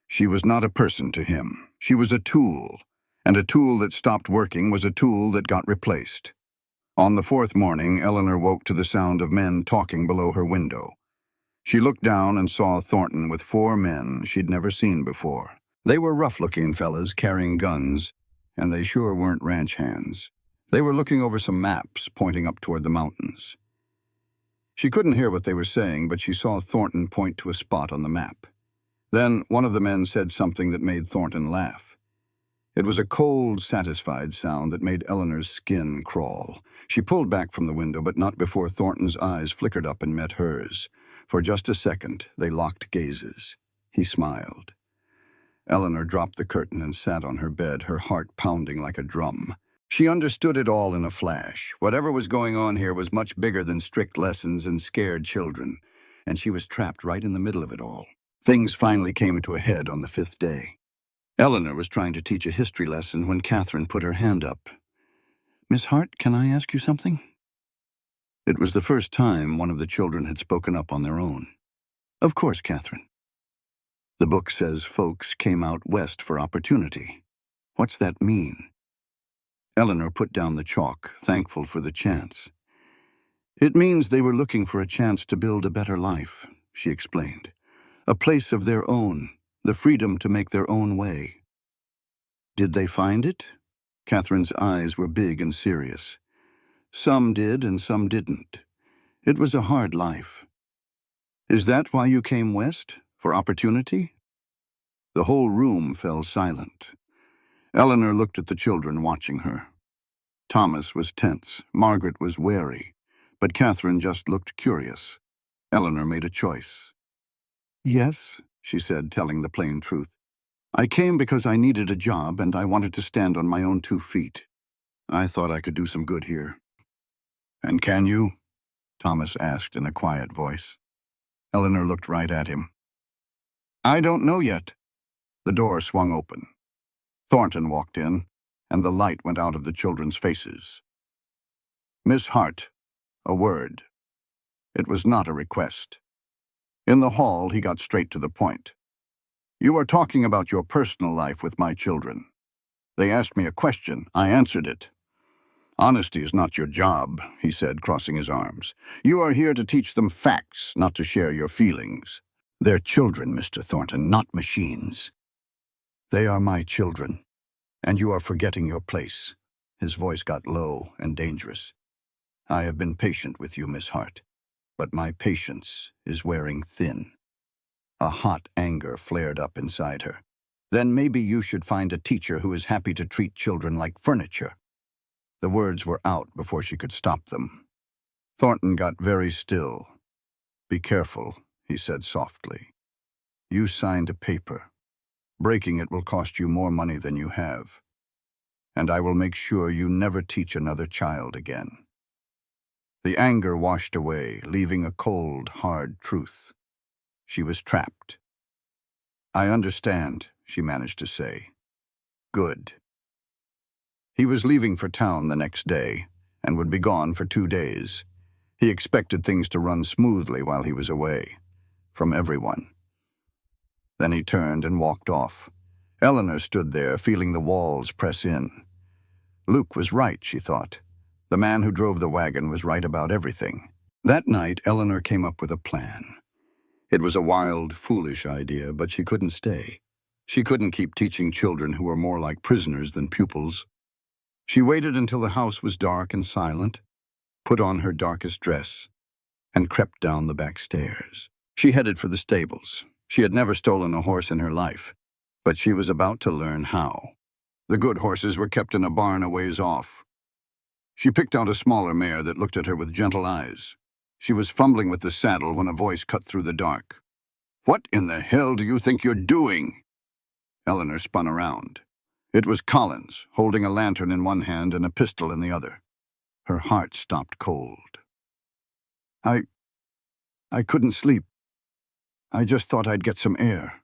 She was not a person to him. She was a tool. And a tool that stopped working was a tool that got replaced. On the fourth morning, Eleanor woke to the sound of men talking below her window. She looked down and saw Thornton with 4 men she'd never seen before. They were rough-looking fellas carrying guns, and they sure weren't ranch hands. They were looking over some maps pointing up toward the mountains. She couldn't hear what they were saying, but she saw Thornton point to a spot on the map. Then one of the men said something that made Thornton laugh. It was a cold, satisfied sound that made Eleanor's skin crawl. She pulled back from the window, but not before Thornton's eyes flickered up and met hers. For just a second, they locked gazes. He smiled. Eleanor dropped the curtain and sat on her bed, her heart pounding like a drum. She understood it all in a flash. Whatever was going on here was much bigger than strict lessons and scared children, and she was trapped right in the middle of it all. Things finally came to a head on the 5th day. Eleanor was trying to teach a history lesson when Catherine put her hand up. "Miss Hart, can I ask you something?" It was the first time one of the children had spoken up on their own. "Of course, Catherine." "The book says folks came out west for opportunity. What's that mean?" Eleanor put down the chalk, thankful for the chance. "It means they were looking for a chance to build a better life," she explained. "A place of their own, the freedom to make their own way." "Did they find it?" Catherine's eyes were big and serious. "Some did and some didn't. It was a hard life." "Is that why you came west? For opportunity?" The whole room fell silent. Eleanor looked at the children watching her. Thomas was tense, Margaret was wary, but Catherine just looked curious. Eleanor made a choice. Yes, she said, telling the plain truth. I came because I needed a job and I wanted to stand on my own 2 feet. I thought I could do some good here. And can you? Thomas asked in a quiet voice. Eleanor looked right at him. I don't know yet. The door swung open. Thornton walked in, and the light went out of the children's faces. Miss Hart, a word. It was not a request. In the hall, he got straight to the point. You are talking about your personal life with my children. They asked me a question. I answered it. Honesty is not your job, he said, crossing his arms. You are here to teach them facts, not to share your feelings. They're children, Mr. Thornton, not machines. They are my children, and you are forgetting your place. His voice got low and dangerous. I have been patient with you, Miss Hart, but my patience is wearing thin. A hot anger flared up inside her. Then maybe you should find a teacher who is happy to treat children like furniture. The words were out before she could stop them. Thornton got very still. Be careful, he said softly. You signed a paper. Breaking it will cost you more money than you have. And I will make sure you never teach another child again. The anger washed away, leaving a cold, hard truth. She was trapped. I understand, she managed to say. Good. He was leaving for town the next day, and would be gone for 2 days. He expected things to run smoothly while he was away, from everyone. Then he turned and walked off. Eleanor stood there, feeling the walls press in. Luke was right, she thought. The man who drove the wagon was right about everything. That night, Eleanor came up with a plan. It was a wild, foolish idea, but she couldn't stay. She couldn't keep teaching children who were more like prisoners than pupils. She waited until the house was dark and silent, put on her darkest dress, and crept down the back stairs. She headed for the stables. She had never stolen a horse in her life, but she was about to learn how. The good horses were kept in a barn a ways off. She picked out a smaller mare that looked at her with gentle eyes. She was fumbling with the saddle when a voice cut through the dark. What in the hell do you think you're doing? Eleanor spun around. It was Collins, holding a lantern in one hand and a pistol in the other. Her heart stopped cold. I couldn't sleep. I just thought I'd get some air.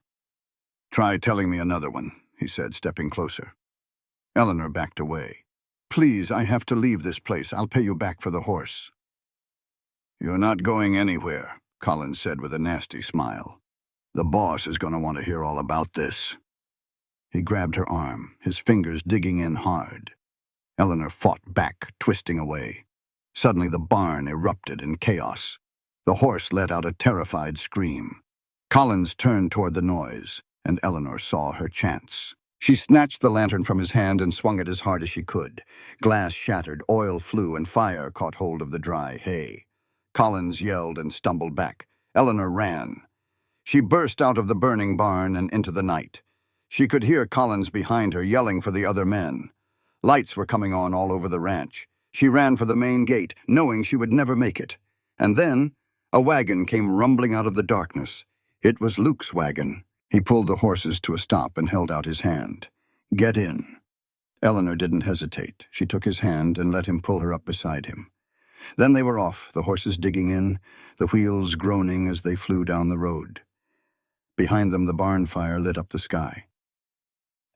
Try telling me another one, he said, stepping closer. Eleanor backed away. Please, I have to leave this place. I'll pay you back for the horse. You're not going anywhere, Collins said with a nasty smile. The boss is going to want to hear all about this. He grabbed her arm, his fingers digging in hard. Eleanor fought back, twisting away. Suddenly the barn erupted in chaos. The horse let out a terrified scream. Collins turned toward the noise, and Eleanor saw her chance. She snatched the lantern from his hand and swung it as hard as she could. Glass shattered, oil flew, and fire caught hold of the dry hay. Collins yelled and stumbled back. Eleanor ran. She burst out of the burning barn and into the night. She could hear Collins behind her yelling for the other men. Lights were coming on all over the ranch. She ran for the main gate, knowing she would never make it. And then, a wagon came rumbling out of the darkness. It was Luke's wagon. He pulled the horses to a stop and held out his hand. Get in. Eleanor didn't hesitate. She took his hand and let him pull her up beside him. Then they were off, the horses digging in, the wheels groaning as they flew down the road. Behind them, the barn fire lit up the sky.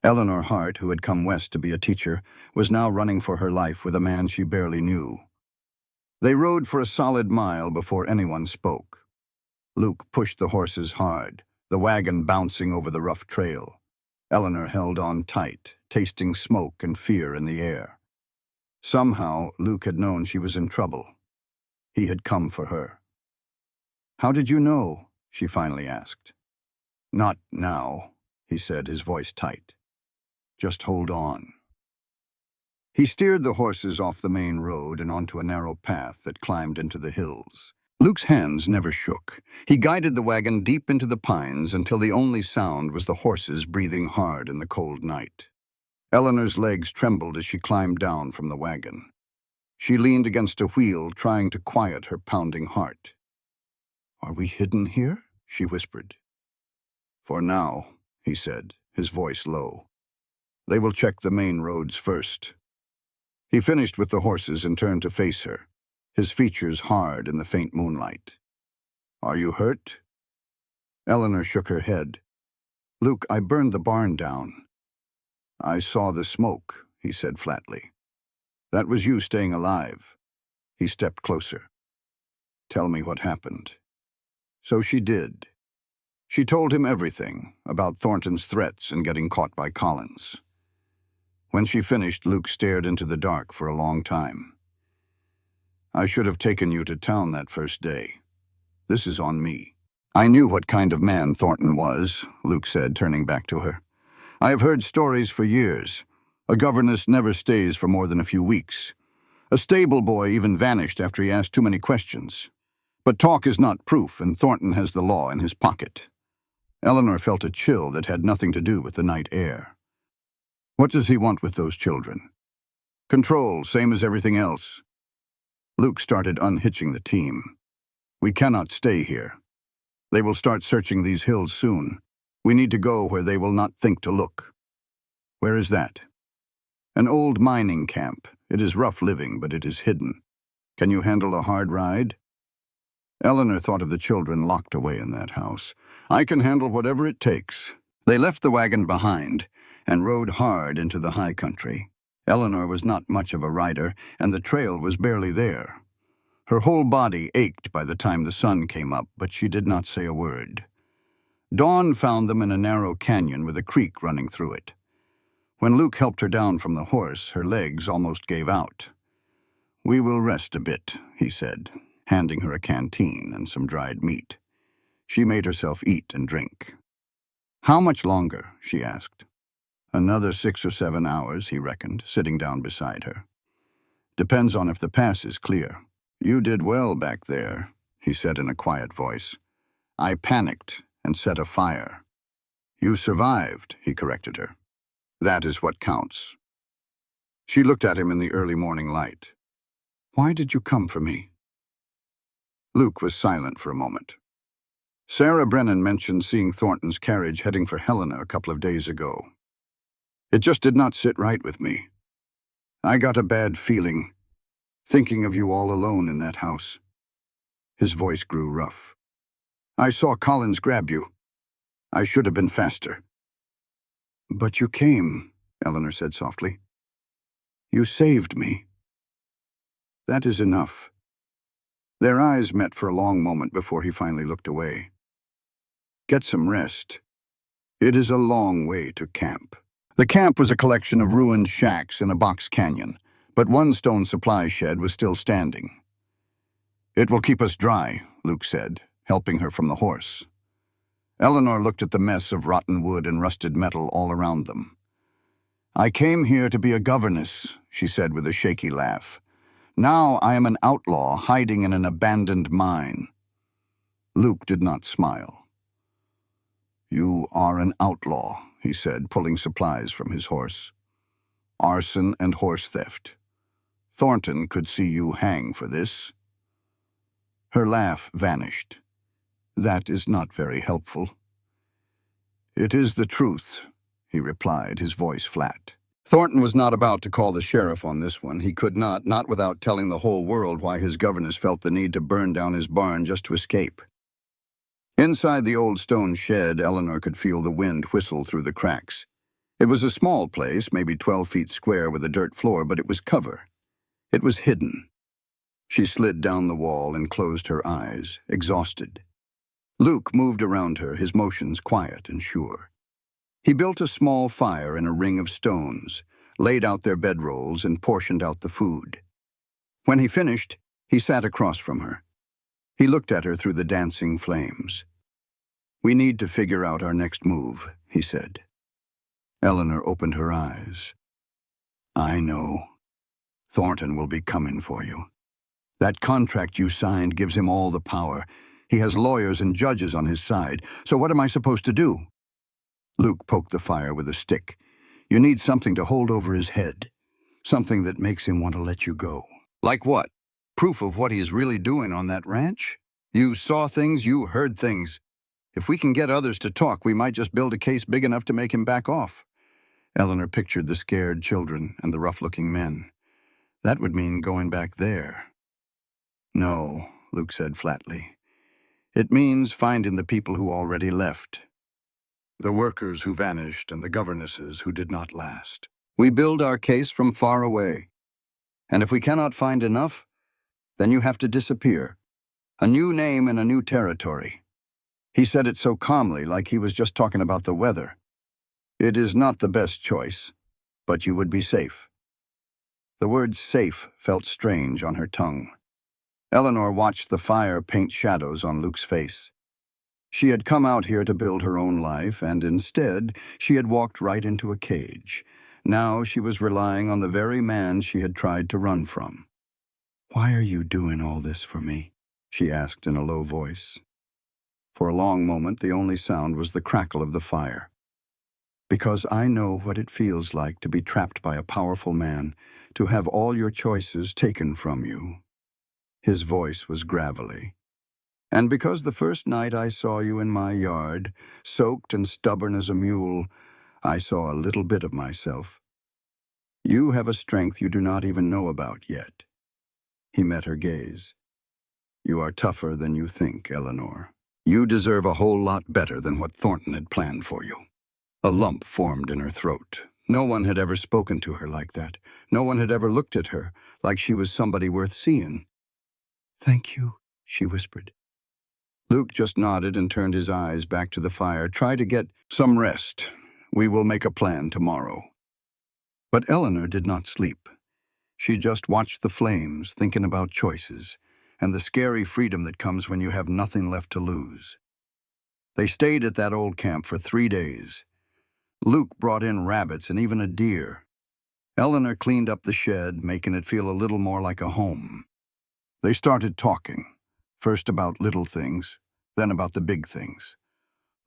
Eleanor Hart, who had come west to be a teacher, was now running for her life with a man she barely knew. They rode for a solid mile before anyone spoke. Luke pushed the horses hard, the wagon bouncing over the rough trail. Eleanor held on tight, tasting smoke and fear in the air. Somehow, Luke had known she was in trouble. He had come for her. How did you know? She finally asked. Not now, he said, his voice tight. Just hold on. He steered the horses off the main road and onto a narrow path that climbed into the hills. Luke's hands never shook. He guided the wagon deep into the pines until the only sound was the horses breathing hard in the cold night. Eleanor's legs trembled as she climbed down from the wagon. She leaned against a wheel, trying to quiet her pounding heart. Are we hidden here? She whispered. For now, he said, his voice low. They will check the main roads first. He finished with the horses and turned to face her, his features hard in the faint moonlight. Are you hurt? Eleanor shook her head. Luke, I burned the barn down. I saw the smoke, he said flatly. That was you staying alive. He stepped closer. Tell me what happened. So she did. She told him everything about Thornton's threats and getting caught by Collins. When she finished, Luke stared into the dark for a long time. I should have taken you to town that first day. This is on me. I knew what kind of man Thornton was, Luke said, turning back to her. I have heard stories for years. A governess never stays for more than a few weeks. A stable boy even vanished after he asked too many questions. But talk is not proof, and Thornton has the law in his pocket. Eleanor felt a chill that had nothing to do with the night air. What does he want with those children? Control, same as everything else. Luke started unhitching the team. We cannot stay here. They will start searching these hills soon. We need to go where they will not think to look. Where is that? An old mining camp. It is rough living, but it is hidden. Can you handle a hard ride? Eleanor thought of the children locked away in that house. I can handle whatever it takes. They left the wagon behind and rode hard into the high country. Eleanor was not much of a rider, and the trail was barely there. Her whole body ached by the time the sun came up, but she did not say a word. Dawn found them in a narrow canyon with a creek running through it. When Luke helped her down from the horse, her legs almost gave out. We will rest a bit, he said, handing her a canteen and some dried meat. She made herself eat and drink. How much longer? She asked. Another 6 or 7 hours, he reckoned, sitting down beside her. Depends on if the pass is clear. You did well back there, he said in a quiet voice. I panicked and set a fire. You survived, he corrected her. That is what counts. She looked at him in the early morning light. Why did you come for me? Luke was silent for a moment. Sarah Brennan mentioned seeing Thornton's carriage heading for Helena a couple of days ago. It just did not sit right with me. I got a bad feeling, thinking of you all alone in that house. His voice grew rough. I saw Collins grab you. I should have been faster. But you came, Eleanor said softly. You saved me. That is enough. Their eyes met for a long moment before he finally looked away. Get some rest. It is a long way to camp. The camp was a collection of ruined shacks in a box canyon, but one stone supply shed was still standing. It will keep us dry, Luke said, helping her from the horse. Eleanor looked at the mess of rotten wood and rusted metal all around them. I came here to be a governess, she said with a shaky laugh. Now I am an outlaw hiding in an abandoned mine. Luke did not smile. You are an outlaw, he said, pulling supplies from his horse. Arson and horse theft. Thornton could see you hang for this. Her laugh vanished. That is not very helpful. It is the truth, he replied, his voice flat. Thornton was not about to call the sheriff on this one. He could not without telling the whole world why his governess felt the need to burn down his barn just to escape. Inside the old stone shed, Eleanor could feel the wind whistle through the cracks. It was a small place, maybe 12 feet square with a dirt floor, but it was cover. It was hidden. She slid down the wall and closed her eyes, exhausted. Luke moved around her, his motions quiet and sure. He built a small fire in a ring of stones, laid out their bedrolls, and portioned out the food. When he finished, he sat across from her. He looked at her through the dancing flames. We need to figure out our next move, he said. Eleanor opened her eyes. I know. Thornton will be coming for you. That contract you signed gives him all the power. He has lawyers and judges on his side. So what am I supposed to do? Luke poked the fire with a stick. You need something to hold over his head. Something that makes him want to let you go. Like what? Proof of what he is really doing on that ranch? You saw things, you heard things. If we can get others to talk, we might just build a case big enough to make him back off. Eleanor pictured the scared children and the rough-looking men. That would mean going back there. No, Luke said flatly. It means finding the people who already left. The workers who vanished and the governesses who did not last. We build our case from far away. And if we cannot find enough, then you have to disappear. A new name in a new territory. He said it so calmly, like he was just talking about the weather. It is not the best choice, but you would be safe. The word safe felt strange on her tongue. Eleanor watched the fire paint shadows on Luke's face. She had come out here to build her own life, and instead, she had walked right into a cage. Now she was relying on the very man she had tried to run from. "Why are you doing all this for me?" she asked in a low voice. For a long moment, the only sound was the crackle of the fire. "Because I know what it feels like to be trapped by a powerful man, to have all your choices taken from you." His voice was gravelly. "And because the first night I saw you in my yard, soaked and stubborn as a mule, I saw a little bit of myself. You have a strength you do not even know about yet." He met her gaze. "You are tougher than you think, Eleanor. You deserve a whole lot better than what Thornton had planned for you." A lump formed in her throat. No one had ever spoken to her like that. No one had ever looked at her like she was somebody worth seeing. "Thank you," she whispered. Luke just nodded and turned his eyes back to the fire. "Try to get some rest. We will make a plan tomorrow." But Eleanor did not sleep. She just watched the flames, thinking about choices, and the scary freedom that comes when you have nothing left to lose. They stayed at that old camp for 3 days. Luke brought in rabbits and even a deer. Eleanor cleaned up the shed, making it feel a little more like a home. They started talking, first about little things, then about the big things.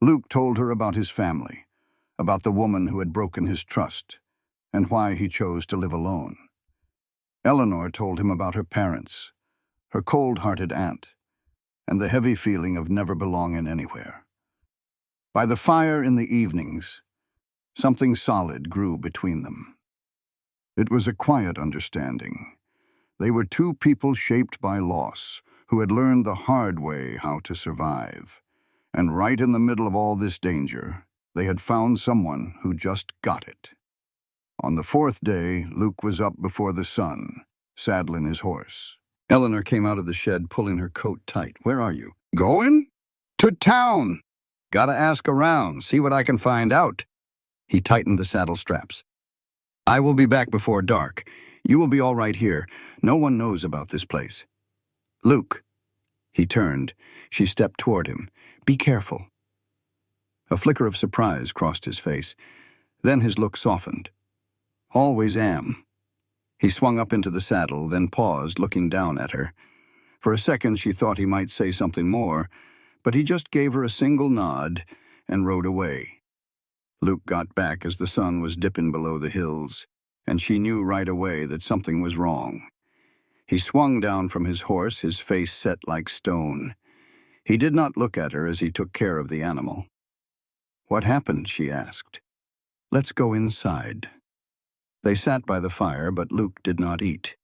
Luke told her about his family, about the woman who had broken his trust, and why he chose to live alone. Eleanor told him about her parents, her cold-hearted aunt, and the heavy feeling of never belonging anywhere. By the fire in the evenings, something solid grew between them. It was a quiet understanding. They were two people shaped by loss, who had learned the hard way how to survive. And right in the middle of all this danger, they had found someone who just got it. On the 4th day, Luke was up before the sun, saddling his horse. Eleanor came out of the shed, pulling her coat tight. "Where are you?" "Going? To town. Gotta ask around, see what I can find out." He tightened the saddle straps. "I will be back before dark. You will be all right here. No one knows about this place." "Luke." He turned. She stepped toward him. "Be careful." A flicker of surprise crossed his face. Then his look softened. "Always am." He swung up into the saddle, then paused, looking down at her. For a second she thought he might say something more, but he just gave her a single nod and rode away. Luke got back as the sun was dipping below the hills, and she knew right away that something was wrong. He swung down from his horse, his face set like stone. He did not look at her as he took care of the animal. "What happened?" she asked. "Let's go inside." They sat by the fire, but Luke did not eat.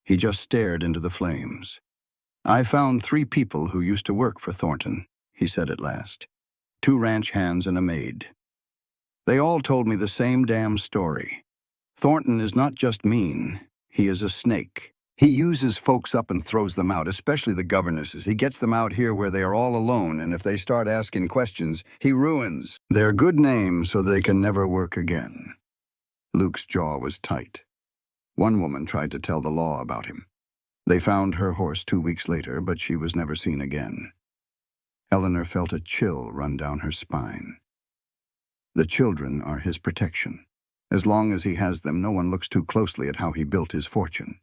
He just stared into the flames. "I found 3 people who used to work for Thornton," he said at last. 2 ranch hands and a maid. "They all told me the same damn story. Thornton is not just mean, he is a snake. He uses folks up and throws them out, especially the governesses. He gets them out here where they are all alone, and if they start asking questions, he ruins their good name so they can never work again." Luke's jaw was tight. One woman tried to tell the law about him. They found her horse 2 weeks later, but she was never seen again. Eleanor felt a chill run down her spine. The children are his protection. As long as he has them, no one looks too closely at how he built his fortune.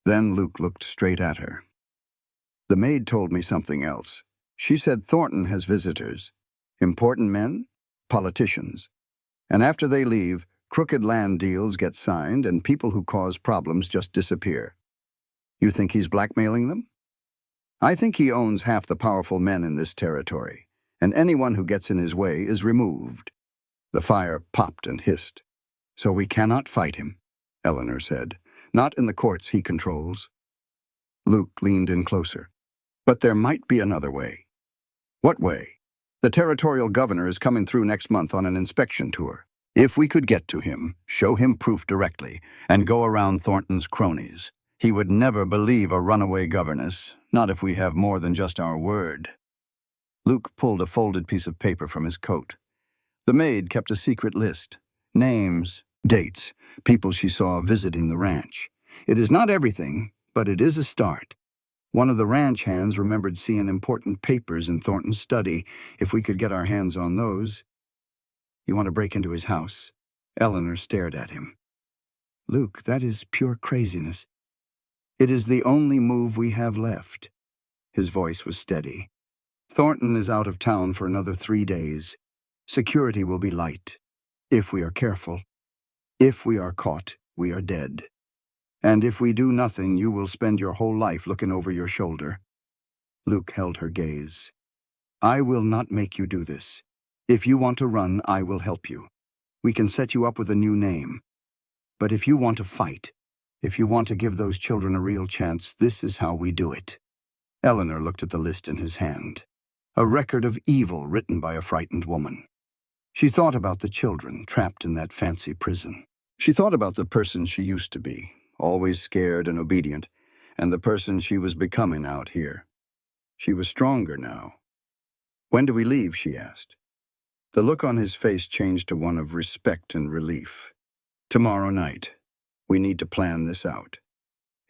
Then Luke looked straight at her. "The maid told me something else. She said Thornton has visitors. Important men, politicians. And after they leave, crooked land deals get signed and people who cause problems just disappear. You think he's blackmailing them? I think he owns half the powerful men in this territory, and anyone who gets in his way is removed. The fire popped and hissed. So we cannot fight him, Eleanor said. Not in the courts he controls. Luke leaned in closer. But there might be another way. What way? The territorial governor is coming through next month on an inspection tour. If we could get to him, show him proof directly, and go around Thornton's cronies, he would never believe a runaway governess, not if we have more than just our word. Luke pulled a folded piece of paper from his coat. The maid kept a secret list. Names, dates, people she saw visiting the ranch. It is not everything, but it is a start. One of the ranch hands remembered seeing important papers in Thornton's study. If we could get our hands on those. You want to break into his house? Eleanor stared at him. Luke, that is pure craziness. It is the only move we have left. His voice was steady. Thornton is out of town for another 3 days. Security will be light, if we are careful. If we are caught, we are dead. And if we do nothing, you will spend your whole life looking over your shoulder. Luke held her gaze. I will not make you do this. If you want to run, I will help you. We can set you up with a new name. But if you want to fight, if you want to give those children a real chance, this is how we do it. Eleanor looked at the list in his hand. A record of evil written by a frightened woman. She thought about the children trapped in that fancy prison. She thought about the person she used to be, always scared and obedient, and the person she was becoming out here. She was stronger now. When do we leave, she asked. The look on his face changed to one of respect and relief. Tomorrow night. We need to plan this out.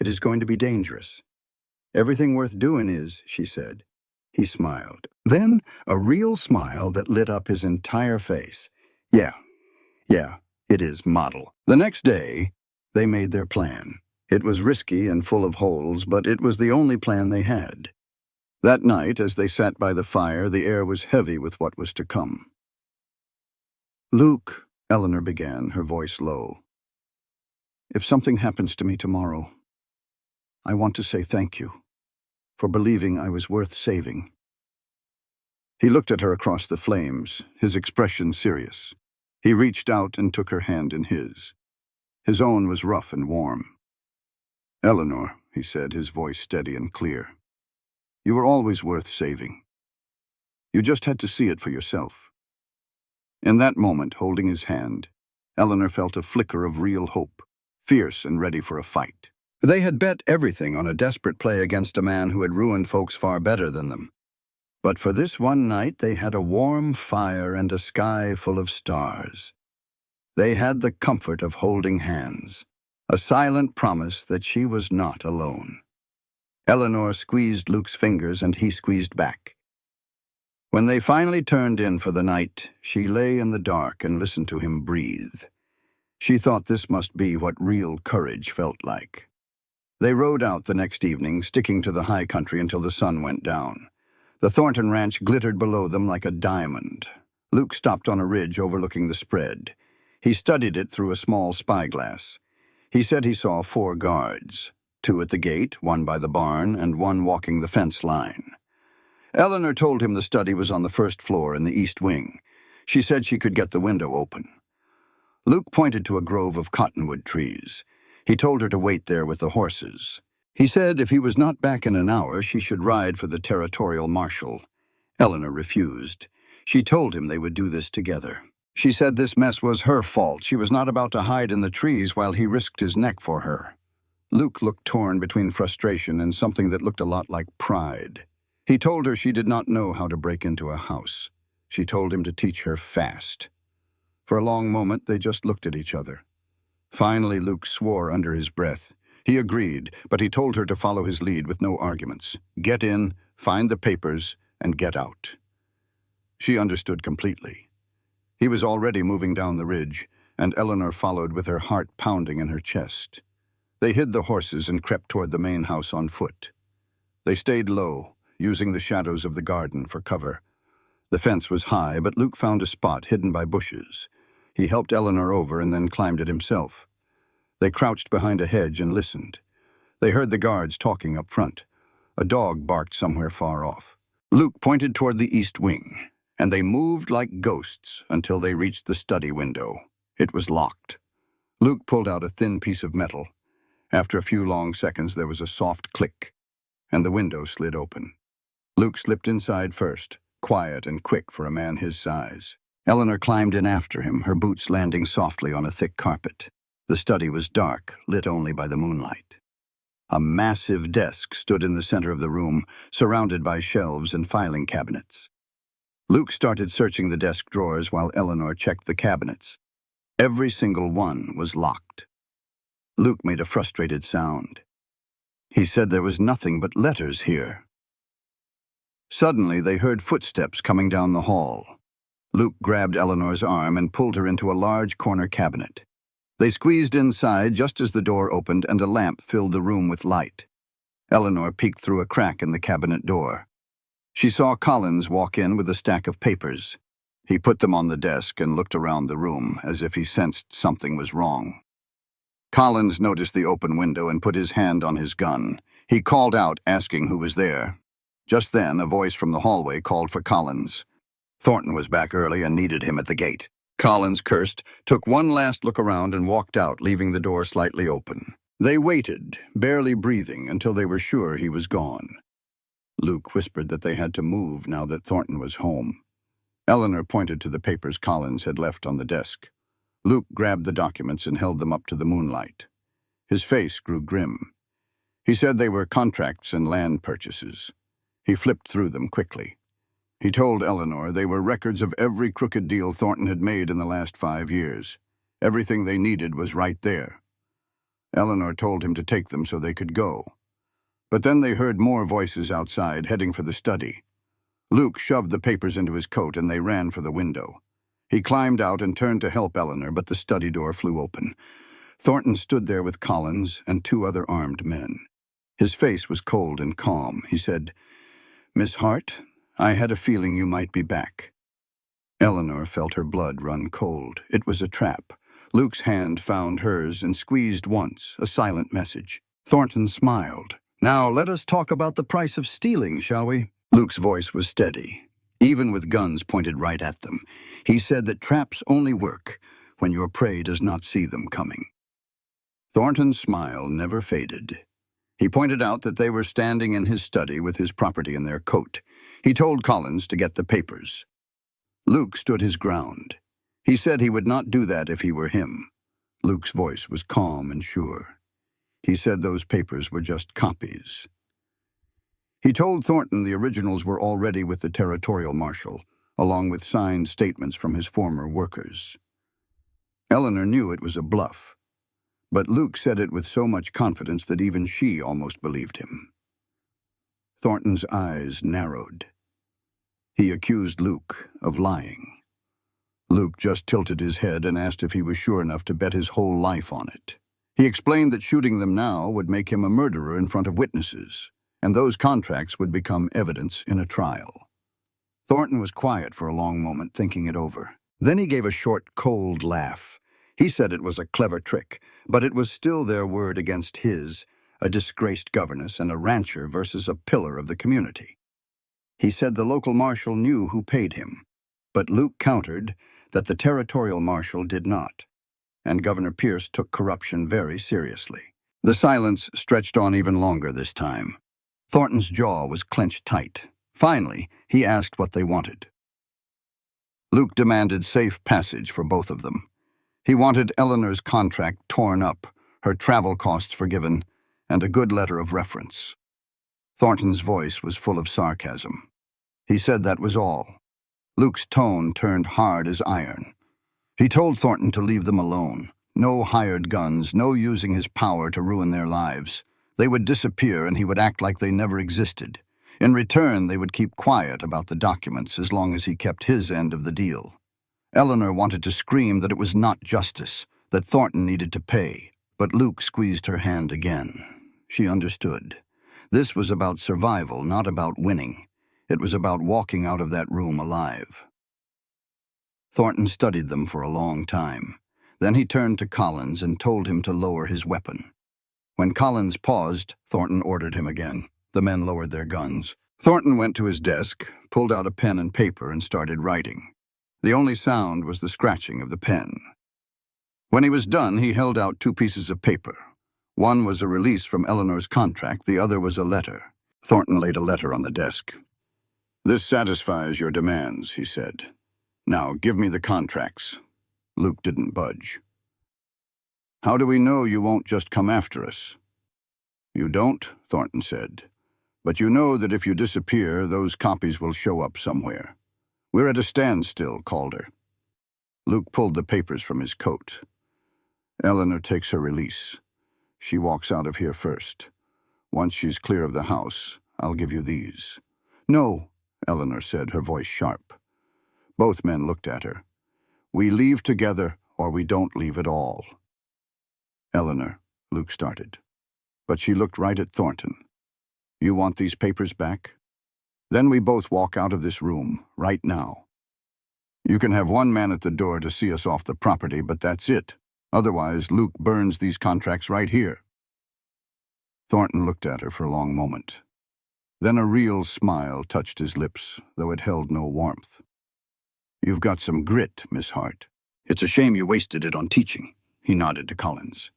It is going to be dangerous. Everything worth doing is, she said. He smiled. Then, a real smile that lit up his entire face. Yeah, it is model. The next day, they made their plan. It was risky and full of holes, but it was the only plan they had. That night, as they sat by the fire, the air was heavy with what was to come. Luke, Eleanor began, her voice low. If something happens to me tomorrow, I want to say thank you for believing I was worth saving. He looked at her across the flames, his expression serious. He reached out and took her hand in his. His own was rough and warm. Eleanor, he said, his voice steady and clear. You were always worth saving. You just had to see it for yourself. In that moment, holding his hand, Eleanor felt a flicker of real hope, fierce and ready for a fight. They had bet everything on a desperate play against a man who had ruined folks far better than them. But for this one night, they had a warm fire and a sky full of stars. They had the comfort of holding hands, a silent promise that she was not alone. Eleanor squeezed Luke's fingers and he squeezed back. When they finally turned in for the night, she lay in the dark and listened to him breathe. She thought this must be what real courage felt like. They rode out the next evening, sticking to the high country until the sun went down. The Thornton ranch glittered below them like a diamond. Luke stopped on a ridge overlooking the spread. He studied it through a small spyglass. He said he saw 4 guards, 2 at the gate, 1 by the barn, and 1 walking the fence line. Eleanor told him the study was on the 1st floor in the east wing. She said she could get the window open. Luke pointed to a grove of cottonwood trees. He told her to wait there with the horses. He said if he was not back in an hour, she should ride for the territorial marshal. Eleanor refused. She told him they would do this together. She said this mess was her fault. She was not about to hide in the trees while he risked his neck for her. Luke looked torn between frustration and something that looked a lot like pride. He told her she did not know how to break into a house. She told him to teach her fast. For a long moment, they just looked at each other. Finally, Luke swore under his breath. He agreed, but he told her to follow his lead with no arguments. Get in, find the papers, and get out. She understood completely. He was already moving down the ridge, and Eleanor followed with her heart pounding in her chest. They hid the horses and crept toward the main house on foot. They stayed low, using the shadows of the garden for cover. The fence was high, but Luke found a spot hidden by bushes. He helped Eleanor over and then climbed it himself. They crouched behind a hedge and listened. They heard the guards talking up front. A dog barked somewhere far off. Luke pointed toward the east wing. and they moved like ghosts until they reached the study window. It was locked. Luke pulled out a thin piece of metal. After a few long seconds, there was a soft click, and the window slid open. Luke slipped inside first, quiet and quick for a man his size. Eleanor climbed in after him, her boots landing softly on a thick carpet. The study was dark, lit only by the moonlight. A massive desk stood in the center of the room, surrounded by shelves and filing cabinets. Luke started searching the desk drawers while Eleanor checked the cabinets. Every single one was locked. Luke made a frustrated sound. He said there was nothing but letters here. Suddenly, they heard footsteps coming down the hall. Luke grabbed Eleanor's arm and pulled her into a large corner cabinet. They squeezed inside just as the door opened and a lamp filled the room with light. Eleanor peeked through a crack in the cabinet door. She saw Collins walk in with a stack of papers. He put them on the desk and looked around the room as if he sensed something was wrong. Collins noticed the open window and put his hand on his gun. He called out, asking who was there. Just then, a voice from the hallway called for Collins. Thornton was back early and needed him at the gate. Collins cursed, took one last look around and walked out, leaving the door slightly open. They waited, barely breathing, until they were sure he was gone. Luke whispered that they had to move now that Thornton was home. Eleanor pointed to the papers Collins had left on the desk. Luke grabbed the documents and held them up to the moonlight. His face grew grim. He said they were contracts and land purchases. He flipped through them quickly. He told Eleanor they were records of every crooked deal Thornton had made in the last 5 years. Everything they needed was right there. Eleanor told him to take them so they could go. But then they heard more voices outside, heading for the study. Luke shoved the papers into his coat and they ran for the window. He climbed out and turned to help Eleanor, but the study door flew open. Thornton stood there with Collins and 2 other armed men. His face was cold and calm. He said, "Miss Hart, I had a feeling you might be back." Eleanor felt her blood run cold. It was a trap. Luke's hand found hers and squeezed once, a silent message. Thornton smiled. "Now let us talk about the price of stealing, shall we?" Luke's voice was steady, even with guns pointed right at them. He said that traps only work when your prey does not see them coming. Thornton's smile never faded. He pointed out that they were standing in his study with his property in their coat. He told Collins to get the papers. Luke stood his ground. He said he would not do that if he were him. Luke's voice was calm and sure. He said those papers were just copies. He told Thornton the originals were already with the territorial marshal, along with signed statements from his former workers. Eleanor knew it was a bluff, but Luke said it with so much confidence that even she almost believed him. Thornton's eyes narrowed. He accused Luke of lying. Luke just tilted his head and asked if he was sure enough to bet his whole life on it. He explained that shooting them now would make him a murderer in front of witnesses, and those contracts would become evidence in a trial. Thornton was quiet for a long moment, thinking it over. Then he gave a short, cold laugh. He said it was a clever trick, but it was still their word against his, a disgraced governess and a rancher versus a pillar of the community. He said the local marshal knew who paid him, but Luke countered that the territorial marshal did not, and Governor Pierce took corruption very seriously. The silence stretched on even longer this time. Thornton's jaw was clenched tight. Finally, he asked what they wanted. Luke demanded safe passage for both of them. He wanted Eleanor's contract torn up, her travel costs forgiven, and a good letter of reference. Thornton's voice was full of sarcasm. He said that was all. Luke's tone turned hard as iron. He told Thornton to leave them alone. No hired guns, no using his power to ruin their lives. They would disappear and he would act like they never existed. In return, they would keep quiet about the documents as long as he kept his end of the deal. Eleanor wanted to scream that it was not justice, that Thornton needed to pay, but Luke squeezed her hand again. She understood. This was about survival, not about winning. It was about walking out of that room alive. Thornton studied them for a long time. Then he turned to Collins and told him to lower his weapon. When Collins paused, Thornton ordered him again. The men lowered their guns. Thornton went to his desk, pulled out a pen and paper, and started writing. The only sound was the scratching of the pen. When he was done, he held out two pieces of paper. One was a release from Eleanor's contract, the other was a letter. Thornton laid a letter on the desk. "This satisfies your demands," he said. "Now, give me the contracts." Luke didn't budge. "How do we know you won't just come after us?" "You don't," Thornton said. "But you know that if you disappear, those copies will show up somewhere. We're at a standstill, Calder." Luke pulled the papers from his coat. "Eleanor takes her release. She walks out of here first. Once she's clear of the house, I'll give you these." "No," Eleanor said, her voice sharp. Both men looked at her. "We leave together, or we don't leave at all." "Eleanor," Luke started. But she looked right at Thornton. "You want these papers back? Then we both walk out of this room, right now. You can have one man at the door to see us off the property, but that's it. Otherwise, Luke burns these contracts right here." Thornton looked at her for a long moment. Then a real smile touched his lips, though it held no warmth. "You've got some grit, Miss Hart. It's a shame you wasted it on teaching," he nodded to Collins.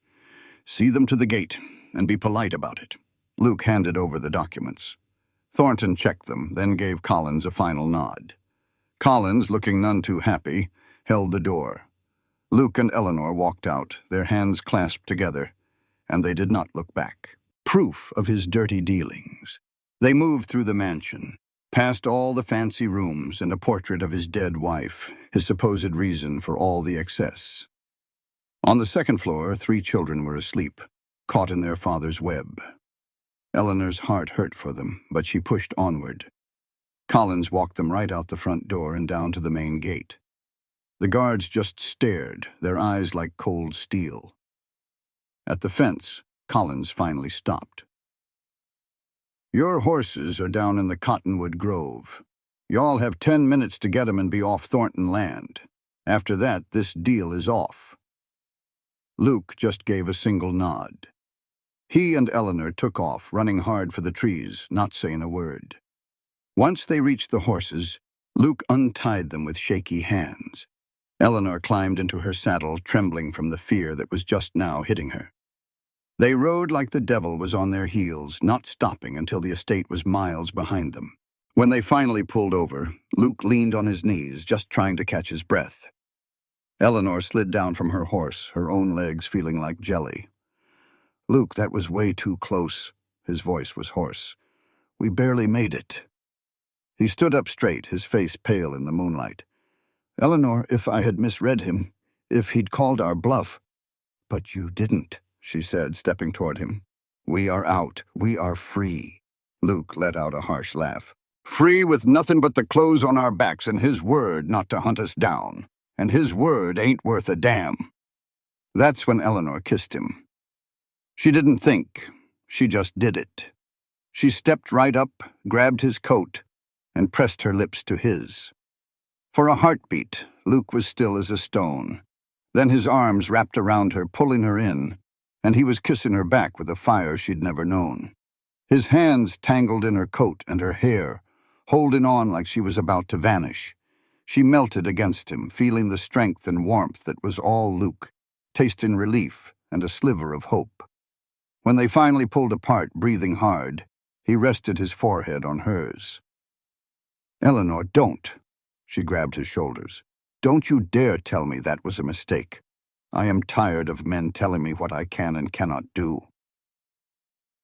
"See them to the gate, and be polite about it." Luke handed over the documents. Thornton checked them, then gave Collins a final nod. Collins, looking none too happy, held the door. Luke and Eleanor walked out, their hands clasped together, and they did not look back. Proof of his dirty dealings. They moved through the mansion, past all the fancy rooms and a portrait of his dead wife, his supposed reason for all the excess. On the second floor, 3 children were asleep, caught in their father's web. Eleanor's heart hurt for them, but she pushed onward. Collins walked them right out the front door and down to the main gate. The guards just stared, their eyes like cold steel. At the fence, Collins finally stopped. "Your horses are down in the Cottonwood Grove. Y'all have 10 minutes to get 'em and be off Thornton land. After that, this deal is off." Luke just gave a single nod. He and Eleanor took off, running hard for the trees, not saying a word. Once they reached the horses, Luke untied them with shaky hands. Eleanor climbed into her saddle, trembling from the fear that was just now hitting her. They rode like the devil was on their heels, not stopping until the estate was miles behind them. When they finally pulled over, Luke leaned on his knees, just trying to catch his breath. Eleanor slid down from her horse, her own legs feeling like jelly. "Luke, that was way too close." His voice was hoarse. "We barely made it." He stood up straight, his face pale in the moonlight. "Eleanor, if I had misread him, if he'd called our bluff—" "But you didn't," she said, stepping toward him. "We are out. We are free." Luke let out a harsh laugh. "Free with nothing but the clothes on our backs and his word not to hunt us down. And his word ain't worth a damn." That's when Eleanor kissed him. She didn't think. She just did it. She stepped right up, grabbed his coat, and pressed her lips to his. For a heartbeat, Luke was still as a stone. Then his arms wrapped around her, pulling her in, and he was kissing her back with a fire she'd never known. His hands tangled in her coat and her hair, holding on like she was about to vanish. She melted against him, feeling the strength and warmth that was all Luke, tasting relief and a sliver of hope. When they finally pulled apart, breathing hard, he rested his forehead on hers. "Eleanor, don't." She grabbed his shoulders. "Don't you dare tell me that was a mistake. I am tired of men telling me what I can and cannot do."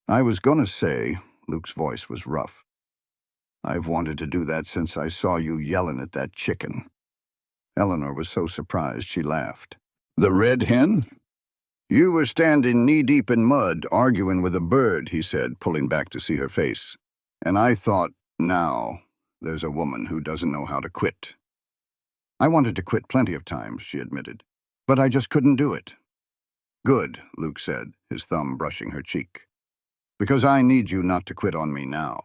"I was gonna say," Luke's voice was rough, "I've wanted to do that since I saw you yelling at that chicken." Eleanor was so surprised she laughed. "The red hen?" "You were standing knee-deep in mud, arguing with a bird," he said, pulling back to see her face. "And I thought, now, there's a woman who doesn't know how to quit." "I wanted to quit plenty of times," she admitted, "but I just couldn't do it." "Good," Luke said, his thumb brushing her cheek. "Because I need you not to quit on me now."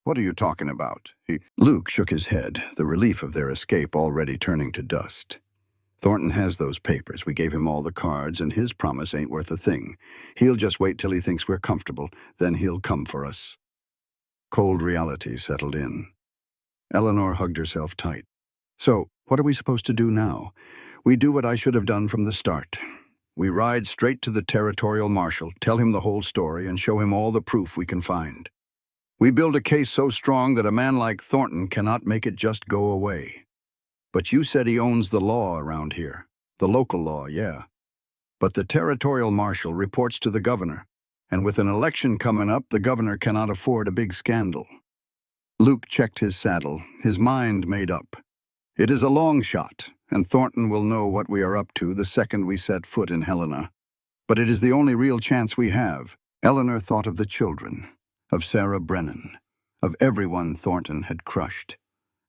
"What are you talking about?" Luke shook his head, the relief of their escape already turning to dust. "Thornton has those papers. We gave him all the cards, and his promise ain't worth a thing. He'll just wait till he thinks we're comfortable, then he'll come for us." Cold reality settled in. Eleanor hugged herself tight. So, what are we supposed to do now? We do what I should have done from the start. We ride straight to the territorial marshal, tell him the whole story, and show him all the proof we can find. We build a case so strong that a man like Thornton cannot make it just go away. But you said he owns the law around here. The local law, yeah. But the territorial marshal reports to the governor, and with an election coming up, the governor cannot afford a big scandal. Luke checked his saddle, his mind made up. It is a long shot, and Thornton will know what we are up to the second we set foot in Helena. But it is the only real chance we have. Eleanor thought of the children, of Sarah Brennan, of everyone Thornton had crushed.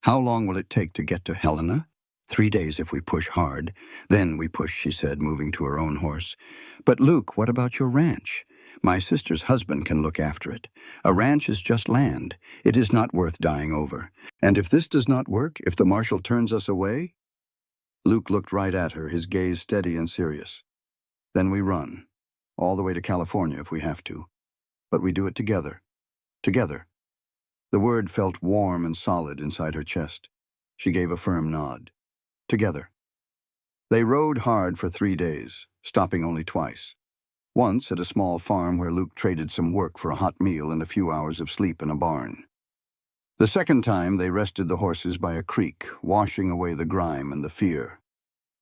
How long will it take to get to Helena? 3 days if we push hard. Then we push, she said, moving to her own horse. But Luke, what about your ranch? My sister's husband can look after it. A ranch is just land. It is not worth dying over. And if this does not work, if the marshal turns us away? Luke looked right at her, his gaze steady and serious. Then we run, all the way to California if we have to. But we do it together. Together. The word felt warm and solid inside her chest. She gave a firm nod. Together. They rode hard for 3 days, stopping only twice. Once at a small farm where Luke traded some work for a hot meal and a few hours of sleep in a barn. The second time they rested the horses by a creek, washing away the grime and the fear.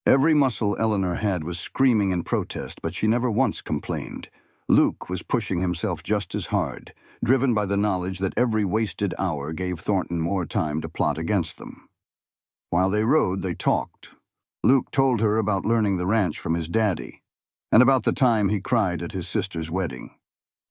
Every muscle Eleanor had was screaming in protest, but she never once complained. Luke was pushing himself just as hard, driven by the knowledge that every wasted hour gave Thornton more time to plot against them. While they rode, they talked. Luke told her about learning the ranch from his daddy, and about the time he cried at his sister's wedding.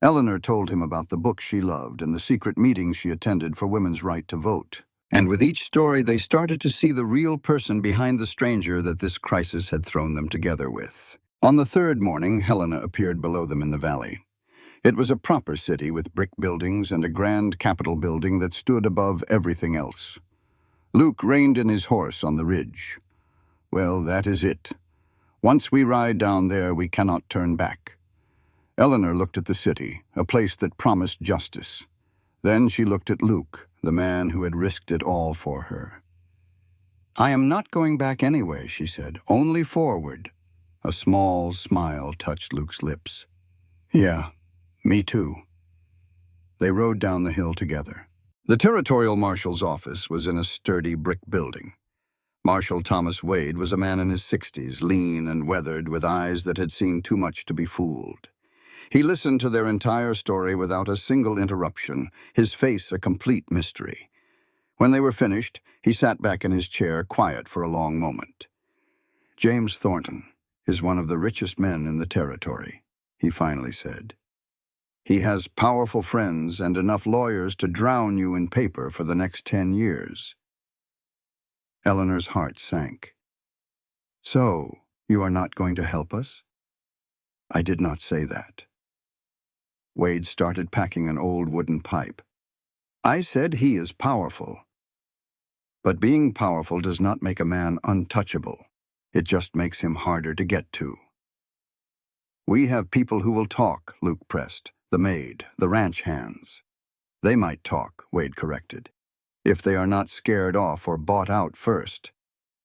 Eleanor told him about the books she loved and the secret meetings she attended for women's right to vote. And with each story, they started to see the real person behind the stranger that this crisis had thrown them together with. On the third morning, Helena appeared below them in the valley. It was a proper city with brick buildings and a grand Capitol building that stood above everything else. Luke reined in his horse on the ridge. Well, that is it. Once we ride down there, we cannot turn back. Eleanor looked at the city, a place that promised justice. Then she looked at Luke, the man who had risked it all for her. I am not going back anyway, she said, only forward. A small smile touched Luke's lips. Yeah, me too. They rode down the hill together. The territorial marshal's office was in a sturdy brick building. Marshal Thomas Wade was a man in his 60s, lean and weathered, with eyes that had seen too much to be fooled. He listened to their entire story without a single interruption, his face a complete mystery. When they were finished, he sat back in his chair, quiet for a long moment. James Thornton is one of the richest men in the territory, he finally said. He has powerful friends and enough lawyers to drown you in paper for the next 10 years. Eleanor's heart sank. So, you are not going to help us? I did not say that. Wade started packing an old wooden pipe. I said he is powerful. But being powerful does not make a man untouchable. It just makes him harder to get to. We have people who will talk, Luke pressed. The maid, the ranch hands. They might talk, Wade corrected, if they are not scared off or bought out first.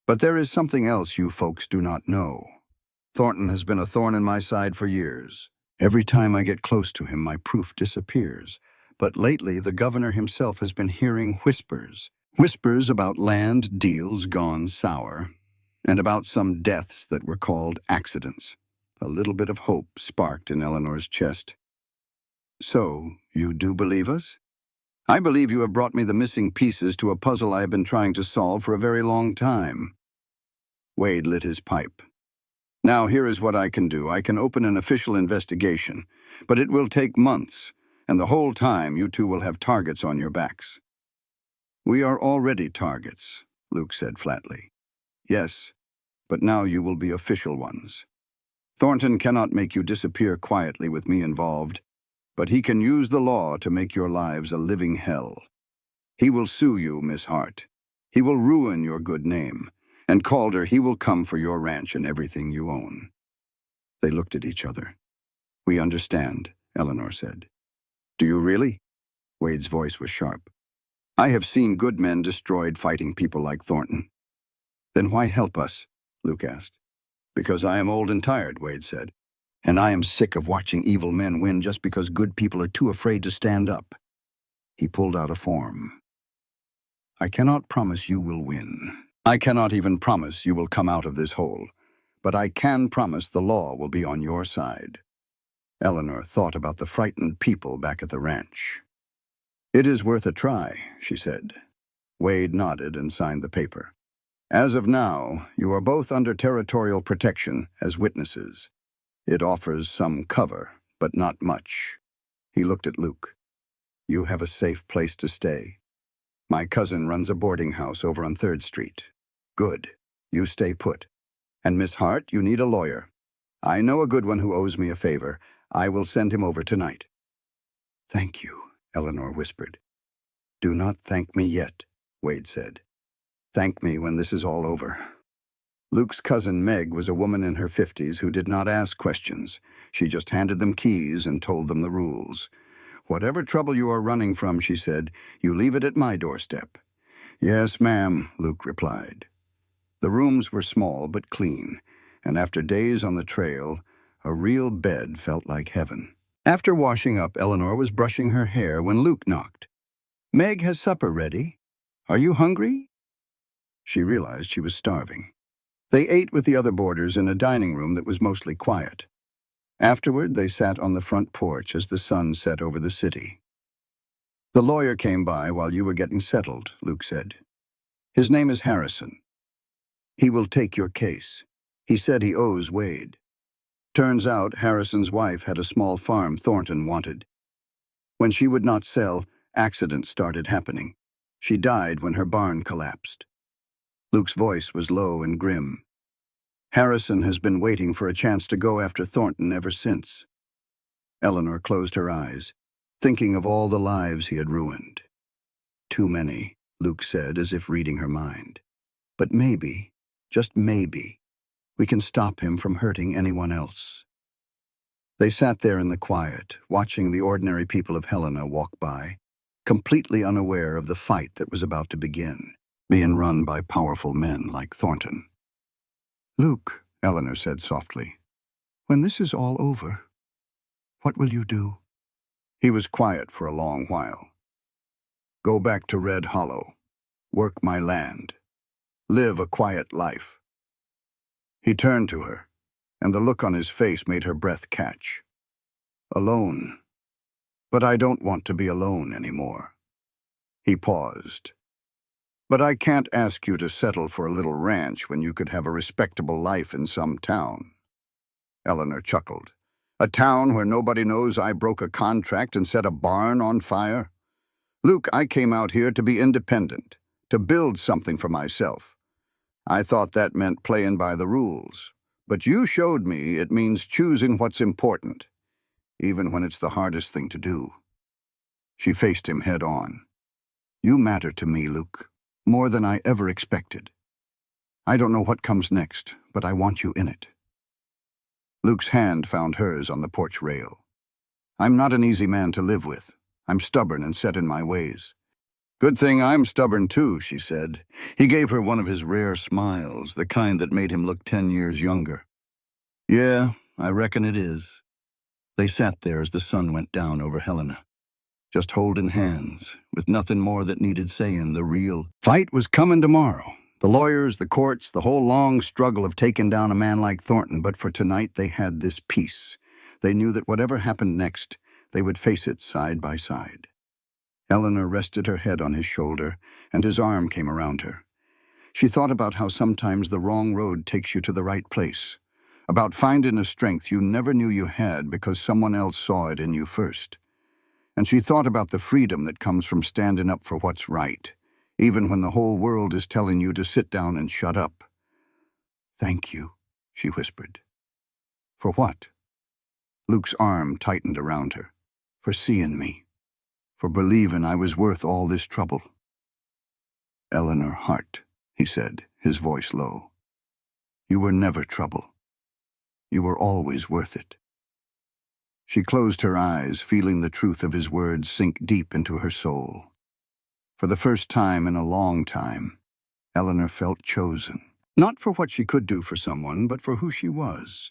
But there is something else you folks do not know. Thornton has been a thorn in my side for years. Every time I get close to him, my proof disappears. But lately, the governor himself has been hearing whispers. Whispers about land deals gone sour, and about some deaths that were called accidents. A little bit of hope sparked in Eleanor's chest. So, you do believe us? I believe you have brought me the missing pieces to a puzzle I have been trying to solve for a very long time. Wade lit his pipe. Now here is what I can do. I can open an official investigation, but it will take months, and the whole time you two will have targets on your backs. We are already targets, Luke said flatly. Yes, but now you will be official ones. Thornton cannot make you disappear quietly with me involved, but he can use the law to make your lives a living hell. He will sue you, Miss Hart. He will ruin your good name. And Calder, he will come for your ranch and everything you own. They looked at each other. We understand, Eleanor said. Do you really? Wade's voice was sharp. I have seen good men destroyed fighting people like Thornton. Then why help us? Luke asked. Because I am old and tired, Wade said. And I am sick of watching evil men win just because good people are too afraid to stand up. He pulled out a form. I cannot promise you will win. I cannot even promise you will come out of this hole. But I can promise the law will be on your side. Eleanor thought about the frightened people back at the ranch. It is worth a try, she said. Wade nodded and signed the paper. As of now, you are both under territorial protection as witnesses. It offers some cover, but not much. He looked at Luke. You have a safe place to stay. My cousin runs a boarding house over on 3rd Street. Good. You stay put. And Miss Hart, you need a lawyer. I know a good one who owes me a favor. I will send him over tonight. Thank you, Eleanor whispered. Do not thank me yet, Wade said. Thank me when this is all over. Luke's cousin Meg was a woman in her 50s who did not ask questions. She just handed them keys and told them the rules. Whatever trouble you are running from, she said, you leave it at my doorstep. Yes, ma'am, Luke replied. The rooms were small but clean, and after days on the trail, a real bed felt like heaven. After washing up, Eleanor was brushing her hair when Luke knocked. Meg has supper ready. Are you hungry? She realized she was starving. They ate with the other boarders in a dining room that was mostly quiet. Afterward, they sat on the front porch as the sun set over the city. The lawyer came by while you were getting settled, Luke said. His name is Harrison. He will take your case. He said he owes Wade. Turns out Harrison's wife had a small farm Thornton wanted. When she would not sell, accidents started happening. She died when her barn collapsed. Luke's voice was low and grim. Harrison has been waiting for a chance to go after Thornton ever since. Eleanor closed her eyes, thinking of all the lives he had ruined. Too many, Luke said, as if reading her mind. But maybe, just maybe, we can stop him from hurting anyone else. They sat there in the quiet, watching the ordinary people of Helena walk by, completely unaware of the fight that was about to begin, being run by powerful men like Thornton. Luke, Eleanor said softly, when this is all over, what will you do? He was quiet for a long while. Go back to Red Hollow, work my land, live a quiet life. He turned to her, and the look on his face made her breath catch. Alone. But I don't want to be alone anymore. He paused. But I can't ask you to settle for a little ranch when you could have a respectable life in some town. Eleanor chuckled. A town where nobody knows I broke a contract and set a barn on fire? Luke, I came out here to be independent, to build something for myself. I thought that meant playing by the rules. But you showed me it means choosing what's important, even when it's the hardest thing to do. She faced him head on. You matter to me, Luke, more than I ever expected. I don't know what comes next, but I want you in it. Luke's hand found hers on the porch rail. I'm not an easy man to live with. I'm stubborn and set in my ways. Good thing I'm stubborn too, she said. He gave her one of his rare smiles, the kind that made him look 10 years younger. Yeah, I reckon it is. They sat there as the sun went down over Helena, just holding hands, with nothing more that needed saying. The real fight was coming tomorrow. The lawyers, the courts, the whole long struggle of taking down a man like Thornton, but for tonight they had this peace. They knew that whatever happened next, they would face it side by side. Eleanor rested her head on his shoulder, and his arm came around her. She thought about how sometimes the wrong road takes you to the right place, about finding a strength you never knew you had because someone else saw it in you first. And she thought about the freedom that comes from standing up for what's right, even when the whole world is telling you to sit down and shut up. Thank you, she whispered. For what? Luke's arm tightened around her. For seeing me. For believing I was worth all this trouble. Eleanor Hart, he said, his voice low. You were never trouble. You were always worth it. She closed her eyes, feeling the truth of his words sink deep into her soul. For the first time in a long time, Eleanor felt chosen. Not for what she could do for someone, but for who she was.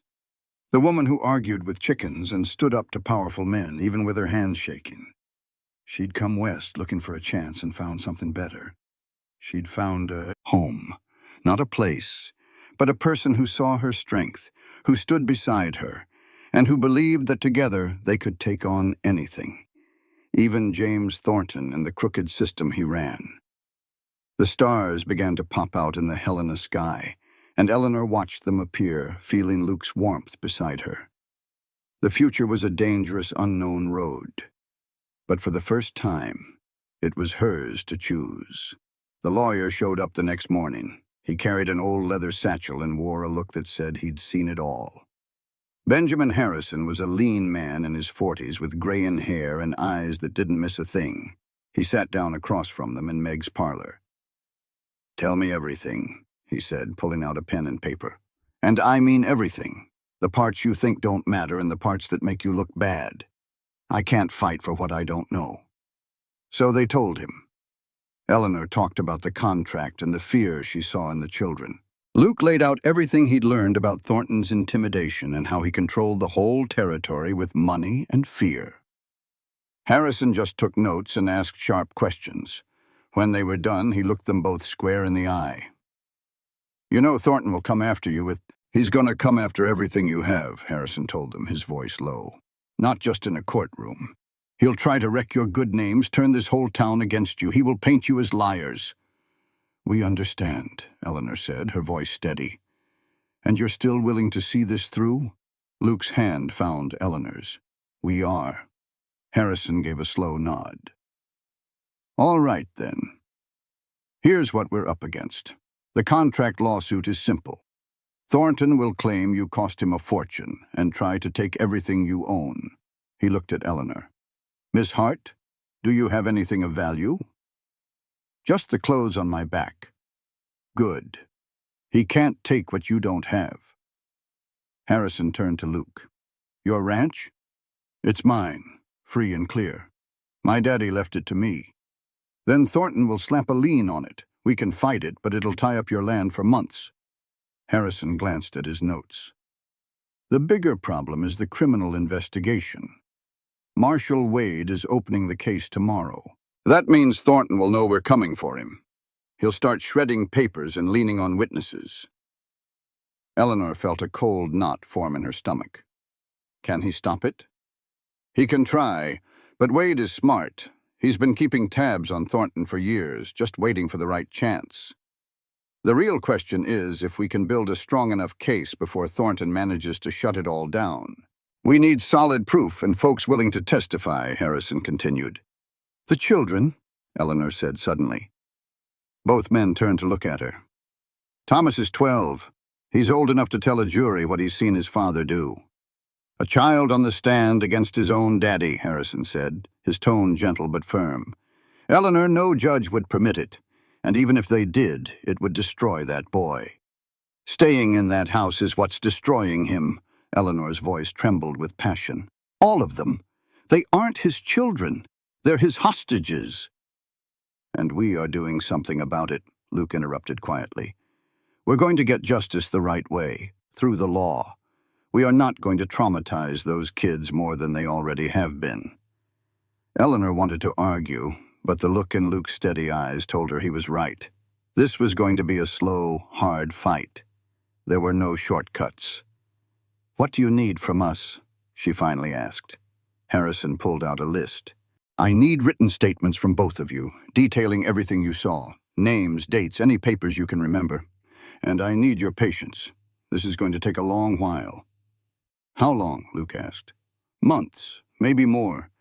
The woman who argued with chickens and stood up to powerful men, even with her hands shaking. She'd come west looking for a chance and found something better. She'd found a home, not a place, but a person who saw her strength, who stood beside her, and who believed that together they could take on anything, even James Thornton and the crooked system he ran. The stars began to pop out in the Helena sky, and Eleanor watched them appear, feeling Luke's warmth beside her. The future was a dangerous, unknown road, but for the first time, it was hers to choose. The lawyer showed up the next morning. He carried an old leather satchel and wore a look that said he'd seen it all. Benjamin Harrison was a lean man in his 40s with grayin hair and eyes that didn't miss a thing. He sat down across from them in Meg's parlor. "Tell me everything," he said, pulling out a pen and paper. "And I mean everything. The parts you think don't matter and the parts that make you look bad. I can't fight for what I don't know." So they told him. Eleanor talked about the contract and the fear she saw in the children. Luke laid out everything he'd learned about Thornton's intimidation and how he controlled the whole territory with money and fear. Harrison just took notes and asked sharp questions. When they were done, he looked them both square in the eye. "You know Thornton will come after you with—" "He's gonna come after everything you have," Harrison told them, his voice low. "Not just in a courtroom. He'll try to wreck your good names, turn this whole town against you. He will paint you as liars." "We understand," Eleanor said, her voice steady. "And you're still willing to see this through?" Luke's hand found Eleanor's. "We are." Harrison gave a slow nod. "All right, then. Here's what we're up against. The contract lawsuit is simple. Thornton will claim you cost him a fortune and try to take everything you own." He looked at Eleanor. "Miss Hart, do you have anything of value?" "Just the clothes on my back." "Good. He can't take what you don't have." Harrison turned to Luke. "Your ranch?" "It's mine, free and clear. My daddy left it to me." "Then Thornton will slap a lien on it. We can fight it, but it'll tie up your land for months." Harrison glanced at his notes. "The bigger problem is the criminal investigation. Marshal Wade is opening the case tomorrow. That means Thornton will know we're coming for him. He'll start shredding papers and leaning on witnesses." Eleanor felt a cold knot form in her stomach. "Can he stop it?" "He can try, but Wade is smart. He's been keeping tabs on Thornton for years, just waiting for the right chance. The real question is if we can build a strong enough case before Thornton manages to shut it all down. We need solid proof and folks willing to testify," Harrison continued. "The children," Eleanor said suddenly. Both men turned to look at her. "Thomas is 12. He's old enough to tell a jury what he's seen his father do." "A child on the stand against his own daddy," Harrison said, his tone gentle but firm. "Eleanor, no judge would permit it, and even if they did, it would destroy that boy. Staying in that house is what's destroying him." Eleanor's voice trembled with passion. "All of them. They aren't his children. They're his hostages." "And we are doing something about it," Luke interrupted quietly. "We're going to get justice the right way, through the law. We are not going to traumatize those kids more than they already have been." Eleanor wanted to argue, but the look in Luke's steady eyes told her he was right. This was going to be a slow, hard fight. There were no shortcuts. "What do you need from us?" she finally asked. Harrison pulled out a list. "I need written statements from both of you, detailing everything you saw. Names, dates, any papers you can remember. And I need your patience. This is going to take a long while." "How long?" Luke asked. "Months, maybe more.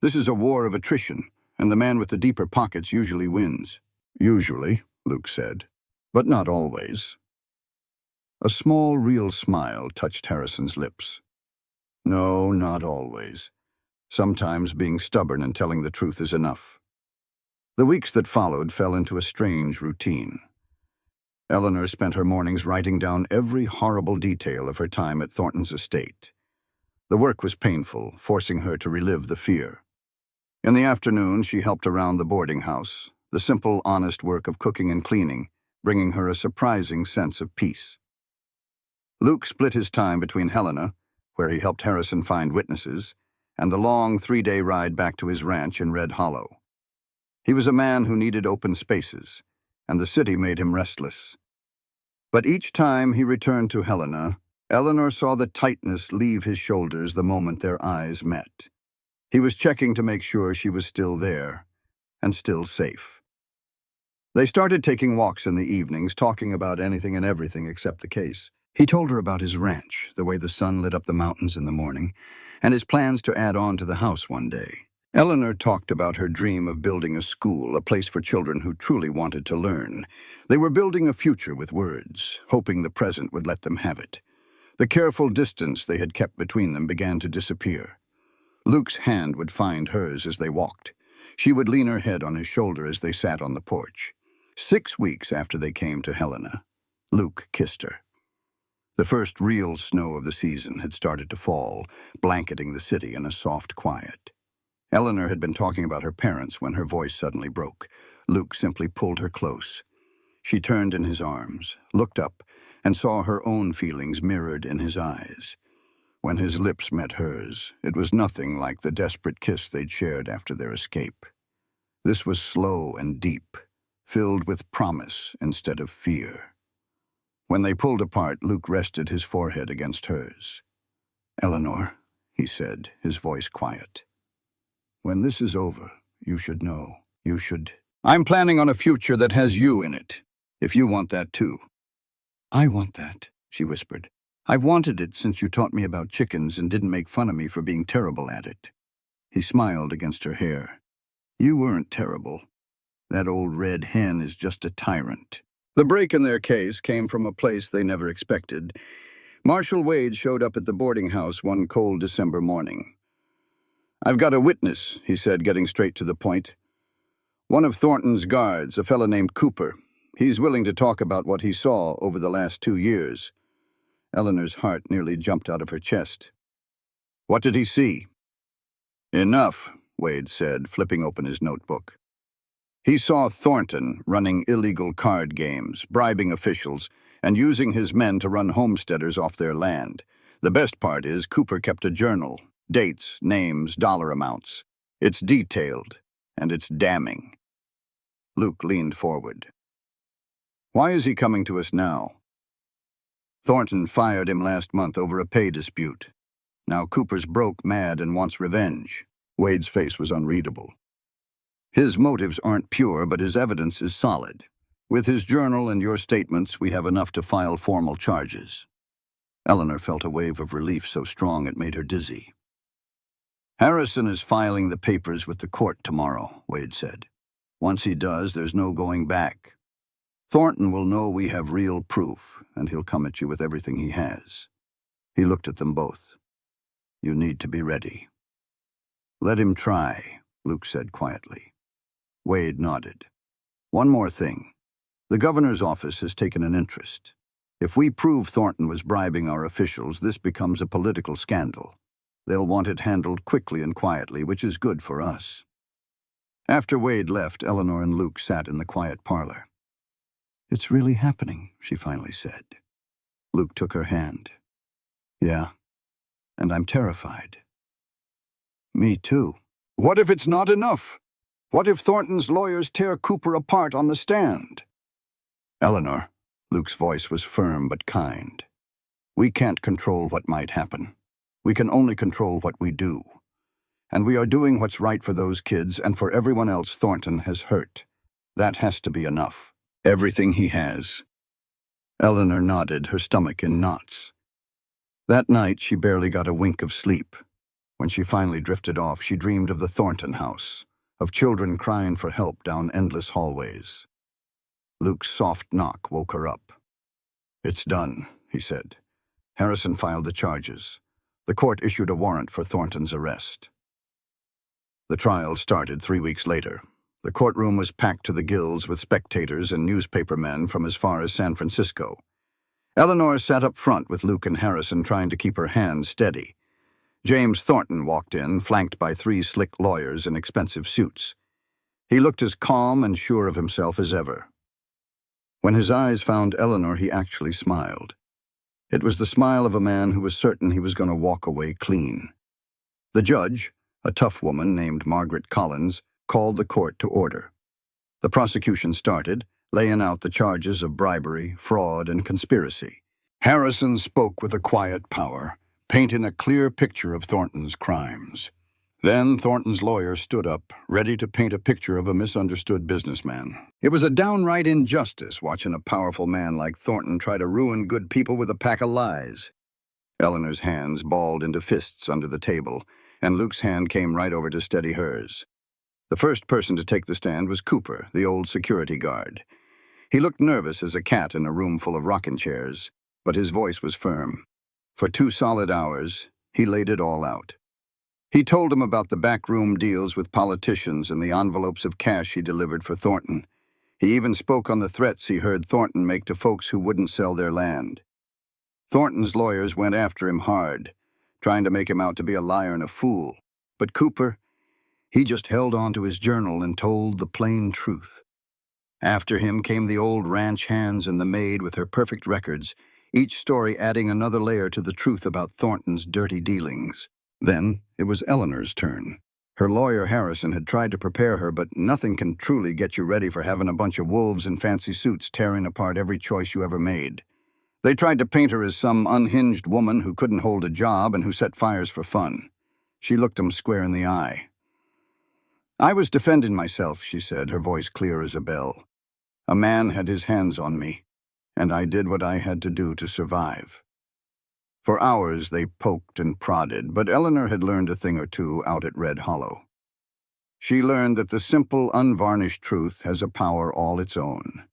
This is a war of attrition, and the man with the deeper pockets usually wins." "Usually," Luke said, "but not always." A small, real smile touched Harrison's lips. "No, not always. Sometimes being stubborn and telling the truth is enough." The weeks that followed fell into a strange routine. Eleanor spent her mornings writing down every horrible detail of her time at Thornton's estate. The work was painful, forcing her to relive the fear. In the afternoon, she helped around the boarding house, the simple, honest work of cooking and cleaning, bringing her a surprising sense of peace. Luke split his time between Helena, where he helped Harrison find witnesses, and the long 3-day ride back to his ranch in Red Hollow. He was a man who needed open spaces, and the city made him restless. But each time he returned to Helena, Eleanor saw the tightness leave his shoulders the moment their eyes met. He was checking to make sure she was still there, and still safe. They started taking walks in the evenings, talking about anything and everything except the case. He told her about his ranch, the way the sun lit up the mountains in the morning, and his plans to add on to the house one day. Eleanor talked about her dream of building a school, a place for children who truly wanted to learn. They were building a future with words, hoping the present would let them have it. The careful distance they had kept between them began to disappear. Luke's hand would find hers as they walked. She would lean her head on his shoulder as they sat on the porch. 6 weeks after they came to Helena, Luke kissed her. The first real snow of the season had started to fall, blanketing the city in a soft quiet. Eleanor had been talking about her parents when her voice suddenly broke. Luke simply pulled her close. She turned in his arms, looked up, and saw her own feelings mirrored in his eyes. When his lips met hers, it was nothing like the desperate kiss they'd shared after their escape. This was slow and deep, filled with promise instead of fear. When they pulled apart, Luke rested his forehead against hers. "Eleanor," he said, his voice quiet. "When this is over, you should know. I'm planning on a future that has you in it, if you want that too." "I want that," she whispered. "I've wanted it since you taught me about chickens and didn't make fun of me for being terrible at it." He smiled against her hair. "You weren't terrible. That old red hen is just a tyrant." The break in their case came from a place they never expected. Marshal Wade showed up at the boarding house one cold December morning. "I've got a witness," he said, getting straight to the point. "One of Thornton's guards, a fellow named Cooper. He's willing to talk about what he saw over the last 2 years. Eleanor's heart nearly jumped out of her chest. "What did he see?" "Enough," Wade said, flipping open his notebook. "He saw Thornton running illegal card games, bribing officials, and using his men to run homesteaders off their land. The best part is Cooper kept a journal, dates, names, dollar amounts. It's detailed, and it's damning." Luke leaned forward. "Why is he coming to us now?" "Thornton fired him last month over a pay dispute. Now Cooper's broke, mad, and wants revenge." Wade's face was unreadable. "His motives aren't pure, but his evidence is solid. With his journal and your statements, we have enough to file formal charges." Eleanor felt a wave of relief so strong it made her dizzy. "Harrison is filing the papers with the court tomorrow," Wade said. "Once he does, there's no going back. Thornton will know we have real proof, and he'll come at you with everything he has." He looked at them both. "You need to be ready." "Let him try," Luke said quietly. Wade nodded. "One more thing. The governor's office has taken an interest. If we prove Thornton was bribing our officials, this becomes a political scandal. They'll want it handled quickly and quietly, which is good for us." After Wade left, Eleanor and Luke sat in the quiet parlor. "It's really happening," she finally said. Luke took her hand. "Yeah, and I'm terrified." "Me too." "What if it's not enough? What if Thornton's lawyers tear Cooper apart on the stand?" "Eleanor," Luke's voice was firm but kind, "we can't control what might happen. We can only control what we do. And we are doing what's right for those kids and for everyone else Thornton has hurt. That has to be enough. Everything he has." Eleanor nodded, her stomach in knots. That night, she barely got a wink of sleep. When she finally drifted off, she dreamed of the Thornton house, of children crying for help down endless hallways. Luke's soft knock woke her up. "It's done," he said. "Harrison filed the charges. The court issued a warrant for Thornton's arrest." The trial started 3 weeks later. The courtroom was packed to the gills with spectators and newspapermen from as far as San Francisco. Eleanor sat up front with Luke and Harrison, trying to keep her hands steady. James Thornton walked in, flanked by three slick lawyers in expensive suits. He looked as calm and sure of himself as ever. When his eyes found Eleanor, he actually smiled. It was the smile of a man who was certain he was going to walk away clean. The judge, a tough woman named Margaret Collins, called the court to order. The prosecution started, laying out the charges of bribery, fraud, and conspiracy. Harrison spoke with a quiet power, painting a clear picture of Thornton's crimes. Then Thornton's lawyer stood up, ready to paint a picture of a misunderstood businessman. It was a downright injustice watching a powerful man like Thornton try to ruin good people with a pack of lies. Eleanor's hands balled into fists under the table, and Luke's hand came right over to steady hers. The first person to take the stand was Cooper, the old security guard. He looked nervous as a cat in a room full of rocking chairs, but his voice was firm. For 2 solid hours, he laid it all out. He told him about the backroom deals with politicians and the envelopes of cash he delivered for Thornton. He even spoke on the threats he heard Thornton make to folks who wouldn't sell their land. Thornton's lawyers went after him hard, trying to make him out to be a liar and a fool. But Cooper, he just held on to his journal and told the plain truth. After him came the old ranch hands and the maid with her perfect records, each story adding another layer to the truth about Thornton's dirty dealings. Then it was Eleanor's turn. Her lawyer Harrison had tried to prepare her, but nothing can truly get you ready for having a bunch of wolves in fancy suits tearing apart every choice you ever made. They tried to paint her as some unhinged woman who couldn't hold a job and who set fires for fun. She looked him square in the eye. "I was defending myself," she said, her voice clear as a bell. "A man had his hands on me, and I did what I had to do to survive." For hours they poked and prodded, but Eleanor had learned a thing or two out at Red Hollow. She learned that the simple, unvarnished truth has a power all its own.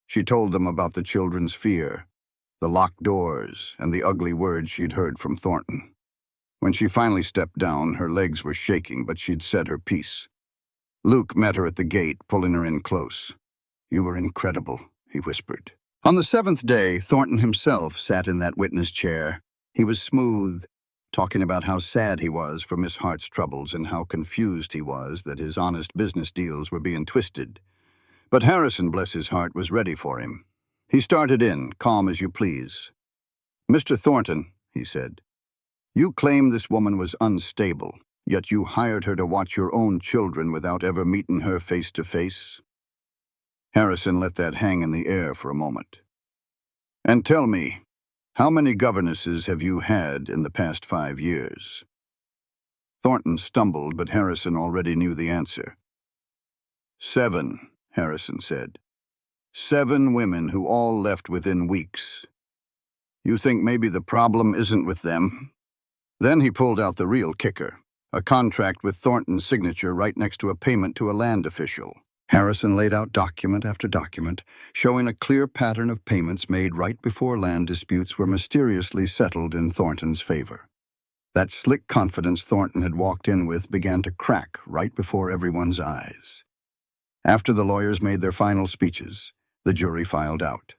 She told them about the children's fear, the locked doors, and the ugly words she'd heard from Thornton. When she finally stepped down, her legs were shaking, but she'd said her piece. Luke met her at the gate, pulling her in close. "You were incredible," he whispered. On the 7th day, Thornton himself sat in that witness chair. He was smooth, talking about how sad he was for Miss Hart's troubles and how confused he was that his honest business deals were being twisted. But Harrison, bless his heart, was ready for him. He started in, calm as you please. "Mr. Thornton," he said, "you claim this woman was unstable, yet you hired her to watch your own children without ever meeting her face to face?" Harrison let that hang in the air for a moment. "And tell me, how many governesses have you had in the past 5 years?" Thornton stumbled, but Harrison already knew the answer. "7, Harrison said. 7 women who all left within weeks. You think maybe the problem isn't with them?" Then he pulled out the real kicker, a contract with Thornton's signature right next to a payment to a land official. Harrison laid out document after document, showing a clear pattern of payments made right before land disputes were mysteriously settled in Thornton's favor. That slick confidence Thornton had walked in with began to crack right before everyone's eyes. After the lawyers made their final speeches, the jury filed out.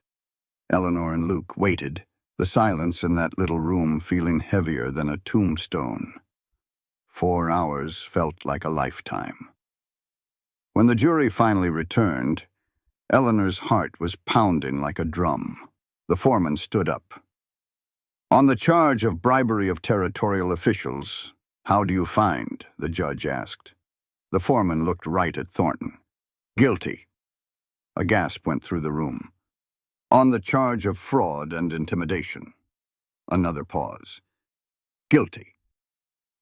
Eleanor and Luke waited, the silence in that little room feeling heavier than a tombstone. 4 hours felt like a lifetime. When the jury finally returned, Eleanor's heart was pounding like a drum. The foreman stood up. "On the charge of bribery of territorial officials, how do you find?" the judge asked. The foreman looked right at Thornton. "Guilty." A gasp went through the room. "On the charge of fraud and intimidation." Another pause. "Guilty."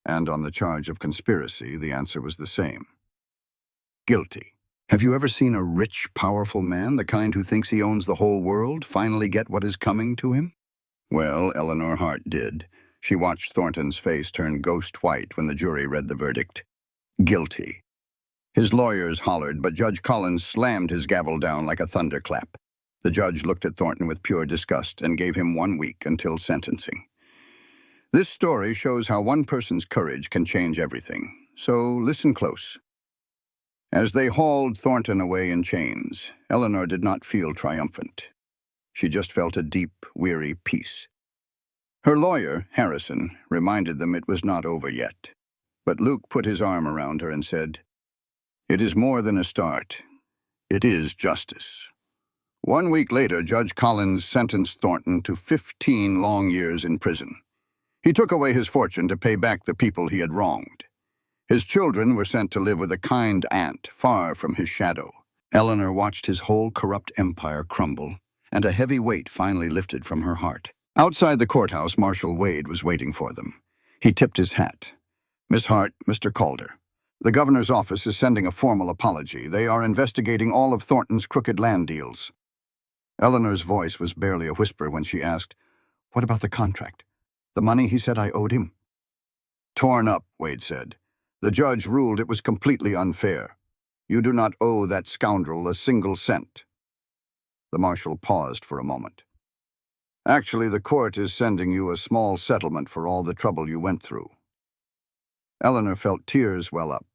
And on the charge of conspiracy, the answer was the same. "Guilty." Have you ever seen a rich, powerful man, the kind who thinks he owns the whole world, finally get what is coming to him? Well, Eleanor Hart did. She watched Thornton's face turn ghost white when the jury read the verdict. Guilty. His lawyers hollered, but Judge Collins slammed his gavel down like a thunderclap. The judge looked at Thornton with pure disgust and gave him 1 week until sentencing. This story shows how one person's courage can change everything, so listen close. As they hauled Thornton away in chains, Eleanor did not feel triumphant. She just felt a deep, weary peace. Her lawyer, Harrison, reminded them it was not over yet. But Luke put his arm around her and said, "It is more than a start. It is justice." 1 week later, Judge Collins sentenced Thornton to 15 long years in prison. He took away his fortune to pay back the people he had wronged. His children were sent to live with a kind aunt, far from his shadow. Eleanor watched his whole corrupt empire crumble, and a heavy weight finally lifted from her heart. Outside the courthouse, Marshal Wade was waiting for them. He tipped his hat. "Miss Hart, Mr. Calder. The governor's office is sending a formal apology. They are investigating all of Thornton's crooked land deals." Eleanor's voice was barely a whisper when she asked, "What about the contract? The money he said I owed him?" "Torn up," Wade said. "The judge ruled it was completely unfair. You do not owe that scoundrel a single cent." The marshal paused for a moment. "Actually, the court is sending you a small settlement for all the trouble you went through." Eleanor felt tears well up.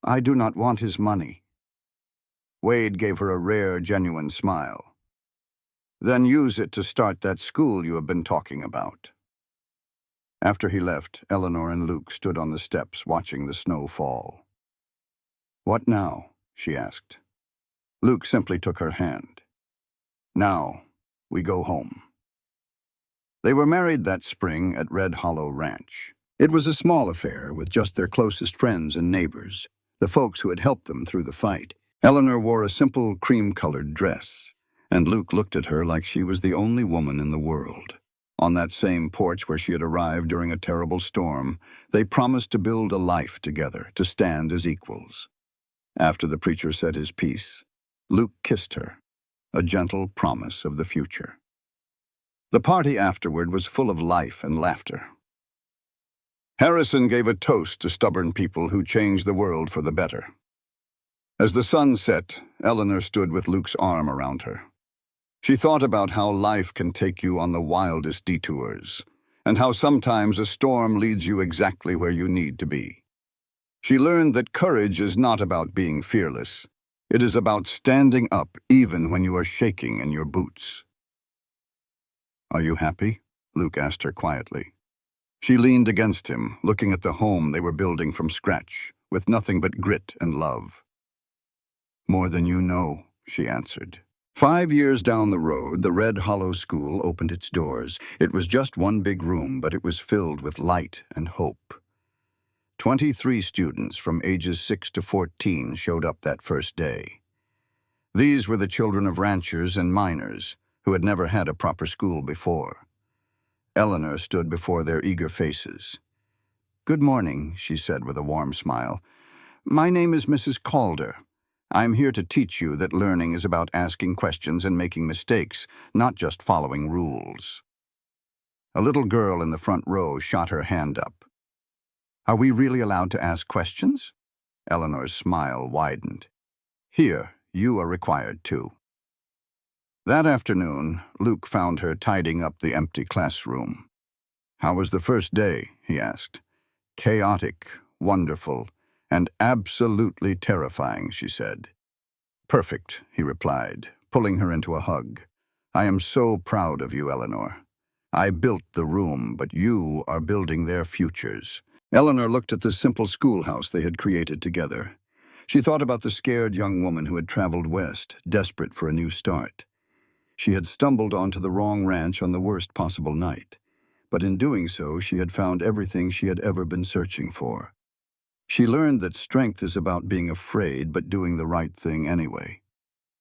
"I do not want his money." Wade gave her a rare, genuine smile. "Then use it to start that school you have been talking about." After he left, Eleanor and Luke stood on the steps watching the snow fall. "What now?" she asked. Luke simply took her hand. "Now, we go home." They were married that spring at Red Hollow Ranch. It was a small affair with just their closest friends and neighbors, the folks who had helped them through the fight. Eleanor wore a simple cream-colored dress, and Luke looked at her like she was the only woman in the world. On that same porch where she had arrived during a terrible storm, they promised to build a life together, to stand as equals. After the preacher said his piece, Luke kissed her, a gentle promise of the future. The party afterward was full of life and laughter. Harrison gave a toast to stubborn people who changed the world for the better. As the sun set, Eleanor stood with Luke's arm around her. She thought about how life can take you on the wildest detours, and how sometimes a storm leads you exactly where you need to be. She learned that courage is not about being fearless. It is about standing up even when you are shaking in your boots. "Are you happy?" Luke asked her quietly. She leaned against him, looking at the home they were building from scratch, with nothing but grit and love. "More than you know," she answered. 5 years down the road, the Red Hollow School opened its doors. It was just one big room, but it was filled with light and hope. 23 students from ages 6 to 14 showed up that first day. These were the children of ranchers and miners who had never had a proper school before. Eleanor stood before their eager faces. "Good morning," she said with a warm smile. "My name is Mrs. Calder. I'm here to teach you that learning is about asking questions and making mistakes, not just following rules." A little girl in the front row shot her hand up. "Are we really allowed to ask questions?" Eleanor's smile widened. "Here, you are required to." That afternoon, Luke found her tidying up the empty classroom. "How was the first day?" he asked. "Chaotic, wonderful, and absolutely terrifying," she said. "Perfect," he replied, pulling her into a hug. "I am so proud of you, Eleanor. I built the room, but you are building their futures." Eleanor looked at the simple schoolhouse they had created together. She thought about the scared young woman who had traveled west, desperate for a new start. She had stumbled onto the wrong ranch on the worst possible night, but in doing so, she had found everything she had ever been searching for. She learned that strength is about being afraid but doing the right thing anyway.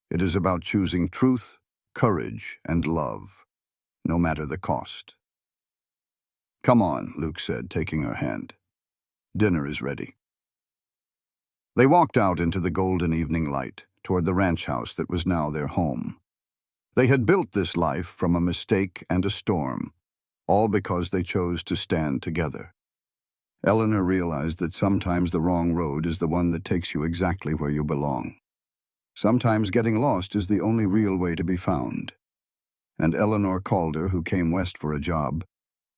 It is about choosing truth, courage, and love, no matter the cost. "Come on," Luke said, taking her hand. "Dinner is ready." They walked out into the golden evening light, toward the ranch house that was now their home. They had built this life from a mistake and a storm, all because they chose to stand together. Eleanor realized that sometimes the wrong road is the one that takes you exactly where you belong. Sometimes getting lost is the only real way to be found. And Eleanor Calder, who came west for a job,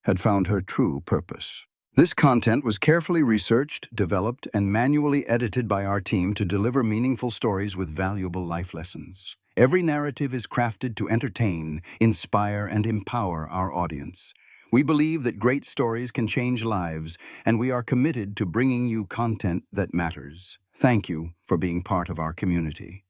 had found her true purpose. This content was carefully researched, developed, and manually edited by our team to deliver meaningful stories with valuable life lessons. Every narrative is crafted to entertain, inspire, and empower our audience. We believe that great stories can change lives, and we are committed to bringing you content that matters. Thank you for being part of our community.